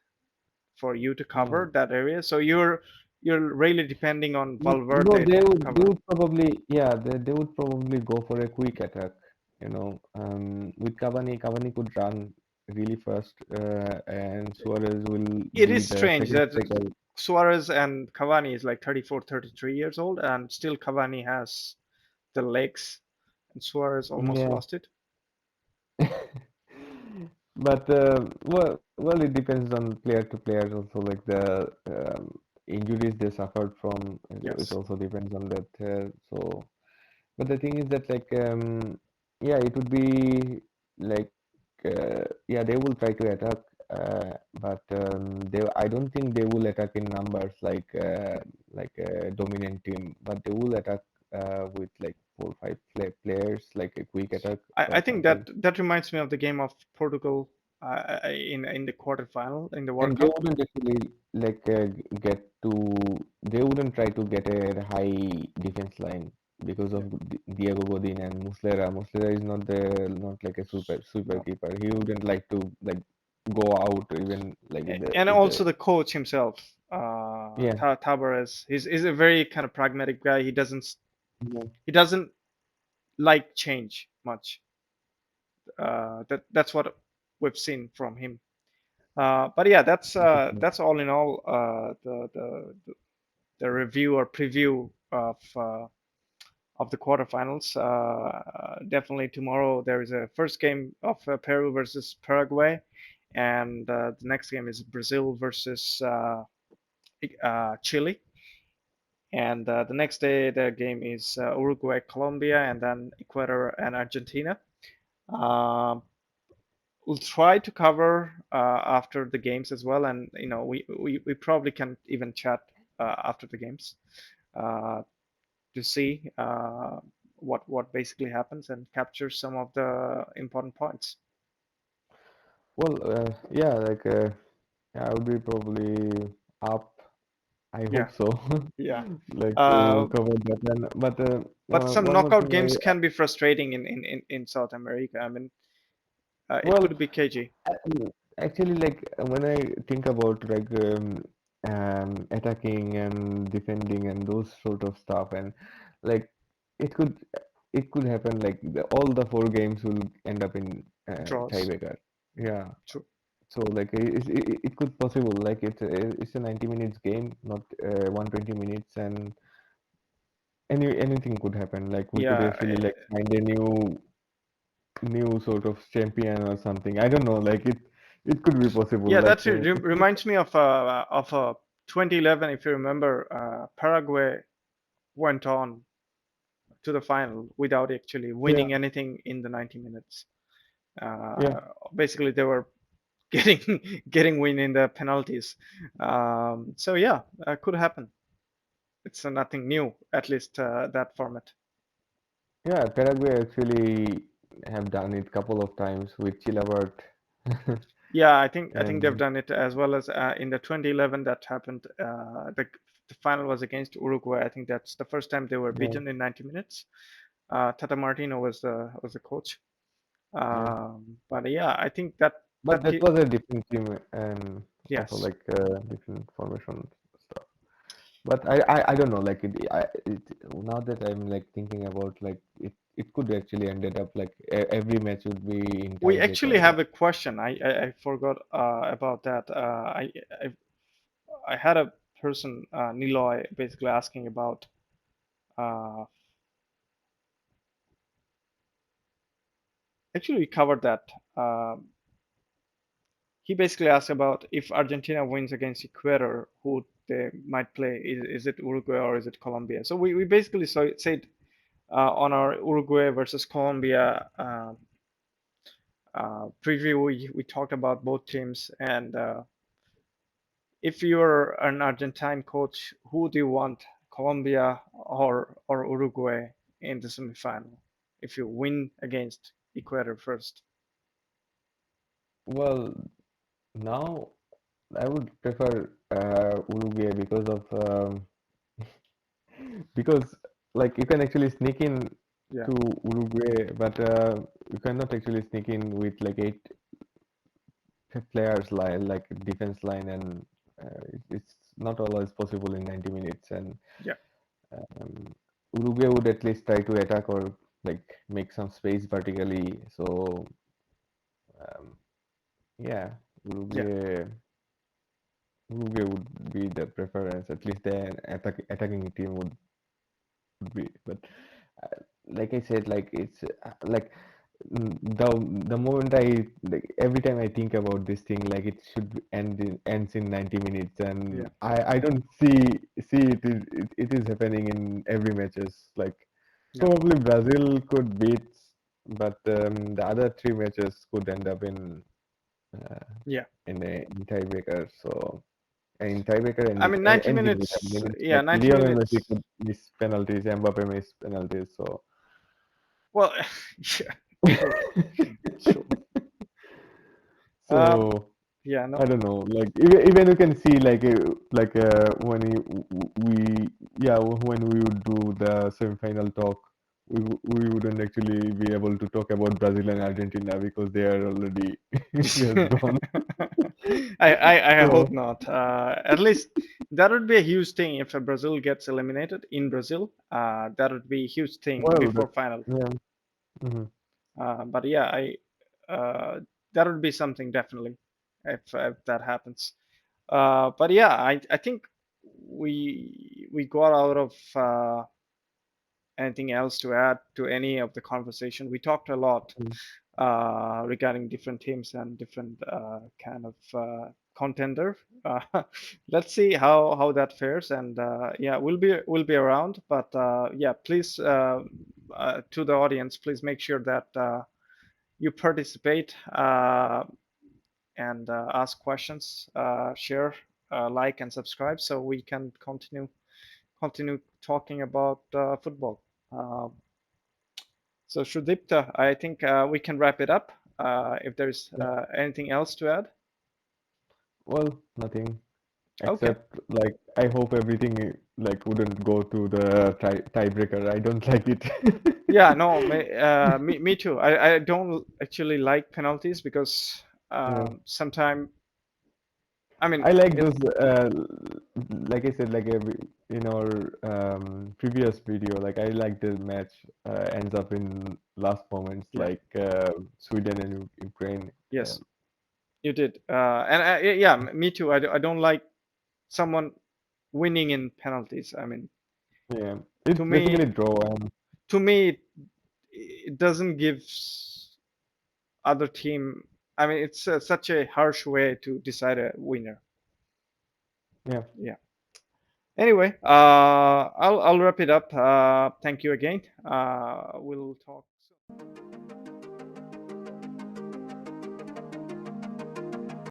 for you to Hmm. cover that area, so you're really depending on No, Valverde to they cover. would probably, yeah, they would probably go for a quick attack, with Cavani could run really fast, and Suarez will It be is the strange second that striker. Suarez and Cavani is like 34, 33 years old, and still Cavani has the legs, and Suarez almost Yeah. lost it. But well, it depends on player to players also. Like the injuries they suffered from, it Yes, also depends on that. So. But the thing is that like yeah, it would be like yeah, they will try to attack, but they I don't think they will attack in numbers like a dominant team, but they will attack with like 4 or 5 players, like a quick attack I or think something. that reminds me of the game of Portugal in the quarterfinal in the World And they Cup. wouldn't actually like get to they wouldn't try to get a high defense line because Yeah. of Diego Godin and Muslera. Muslera is not like a super No. keeper. He wouldn't like to like go out even like in the And in the also the coach himself, yeah. Tabares, he's a very kind of pragmatic guy. Yeah, He doesn't like change much. That's what we've seen from him. But yeah, definitely. that's all in all the review or preview of the quarterfinals. Definitely tomorrow there is a first game of Peru versus Paraguay, and the next game is Brazil versus Chile. And the next day, the game is Uruguay, Colombia, and then Ecuador and Argentina. Um, we'll try to cover after the games as well, and we probably can even chat after the games uh, to see what basically happens and capture some of the important points. Well, yeah, like I would be probably up. I Yeah, hope so. yeah. Like Uh, to cover that. And but but some one more knockout thing games can be frustrating in South America. I mean, it well, could be KG actually, like when I think about like attacking and defending and those sort of stuff, and like it could it could happen like all the 4 games will end up in draws. tiebreaker. Yeah. True. So like it could possible like it's a 90 minutes game, not 120 minutes, and anything could happen. Like we could Yeah, actually like find a new sort of champion or something. I don't know. Like it could be possible. yeah. Like That reminds me of 2011. If you remember, Paraguay went on to the final without actually yeah, winning anything in the 90 minutes. yeah, Basically, they were getting getting win in the penalties. So yeah, could happen. It's nothing new, at least that format. yeah. Paraguay actually have done it couple of times with Chilabert, Yeah, I think they've and done it as well as in the 2011 that happened. The final was against Uruguay. I think that's the first time they were yeah, beaten in 90 minutes. Tata Martino was the coach. yeah. But yeah, I think that But that that was a different team and also yes, like different formation stuff. But I don't know. Like now that I'm like thinking about like it could actually ended up like every match would be in we actually tiebreaker. have Like a question. I forgot about that. I I had a person Niloy basically asking about. Uh, Actually, we covered that. he basically asked about if Argentina wins against Ecuador, who they might play. Is it Uruguay or is it Colombia? So we basically said on our Uruguay versus Colombia preview, we talked about both teams. And if you're an Argentine coach, who do you want, Colombia or Uruguay in the semifinal? If you win against Ecuador first, Well, now I would prefer Uruguay because like you can actually sneak in yeah, to Uruguay, but you cannot actually sneak in with like eight players line like defense line, and it's not always possible in 90 minutes. And yeah, um, Uruguay would at least try to attack or like make some space vertically. So um, yeah, yeah. Uruguay would be the preference. At least the attacking team would be. But like I said, like it's like the moment I like every time I think about this thing, like it should ends in 90 minutes, and Yeah, I don't see it is happening in every matches. Like yeah, probably Brazil could beat, but the other three matches could end up uh, yeah. in tiebreaker. So in tiebreaker, I mean, 90 anything could minutes. happen. Yeah, Like 90 Lionel Messi minutes. could miss penalties, Mbappe miss penalties. So. Well, yeah, true, true. Um, So yeah, I no. don't know. Like even you can see like when we yeah when we would do the semi-final talk, we wouldn't actually be able to talk about Brazil and Argentina because they are already just gone. I hope So not. At least that would be a huge thing if Brazil gets eliminated in Brazil. That would be a huge thing well, before final. yeah. Hmm. But yeah, I that would be something definitely if that happens. But yeah, I think we got out of anything else to add to any of the conversation. We talked a lot regarding different teams and different kind of contender. Uh, let's see how that fares, and yeah, we'll be around. But yeah, please to the audience, please make sure that you participate and ask questions, share, like, and subscribe, so we can continue talking about football. Uh, so Shudipta, I think we can wrap it up. If there's Yeah. anything else to add. Well, nothing Okay. except like I hope everything like wouldn't go to the tiebreaker. I don't like it. Yeah, no, me too. I don't actually like penalties because Yeah. sometimes, I mean, I like it, those, like I said, in our previous video, like I like the match ends up in last moments, yeah, like Sweden and Ukraine. yes, you did. And yeah, me too. I don't like someone winning in penalties. I mean, Yeah, to it's me, basically draw, and to me, it doesn't give other team. I mean, it's such a harsh way to decide a winner. yeah. Yeah. Anyway, I'll wrap it up. Thank you again. We'll talk soon.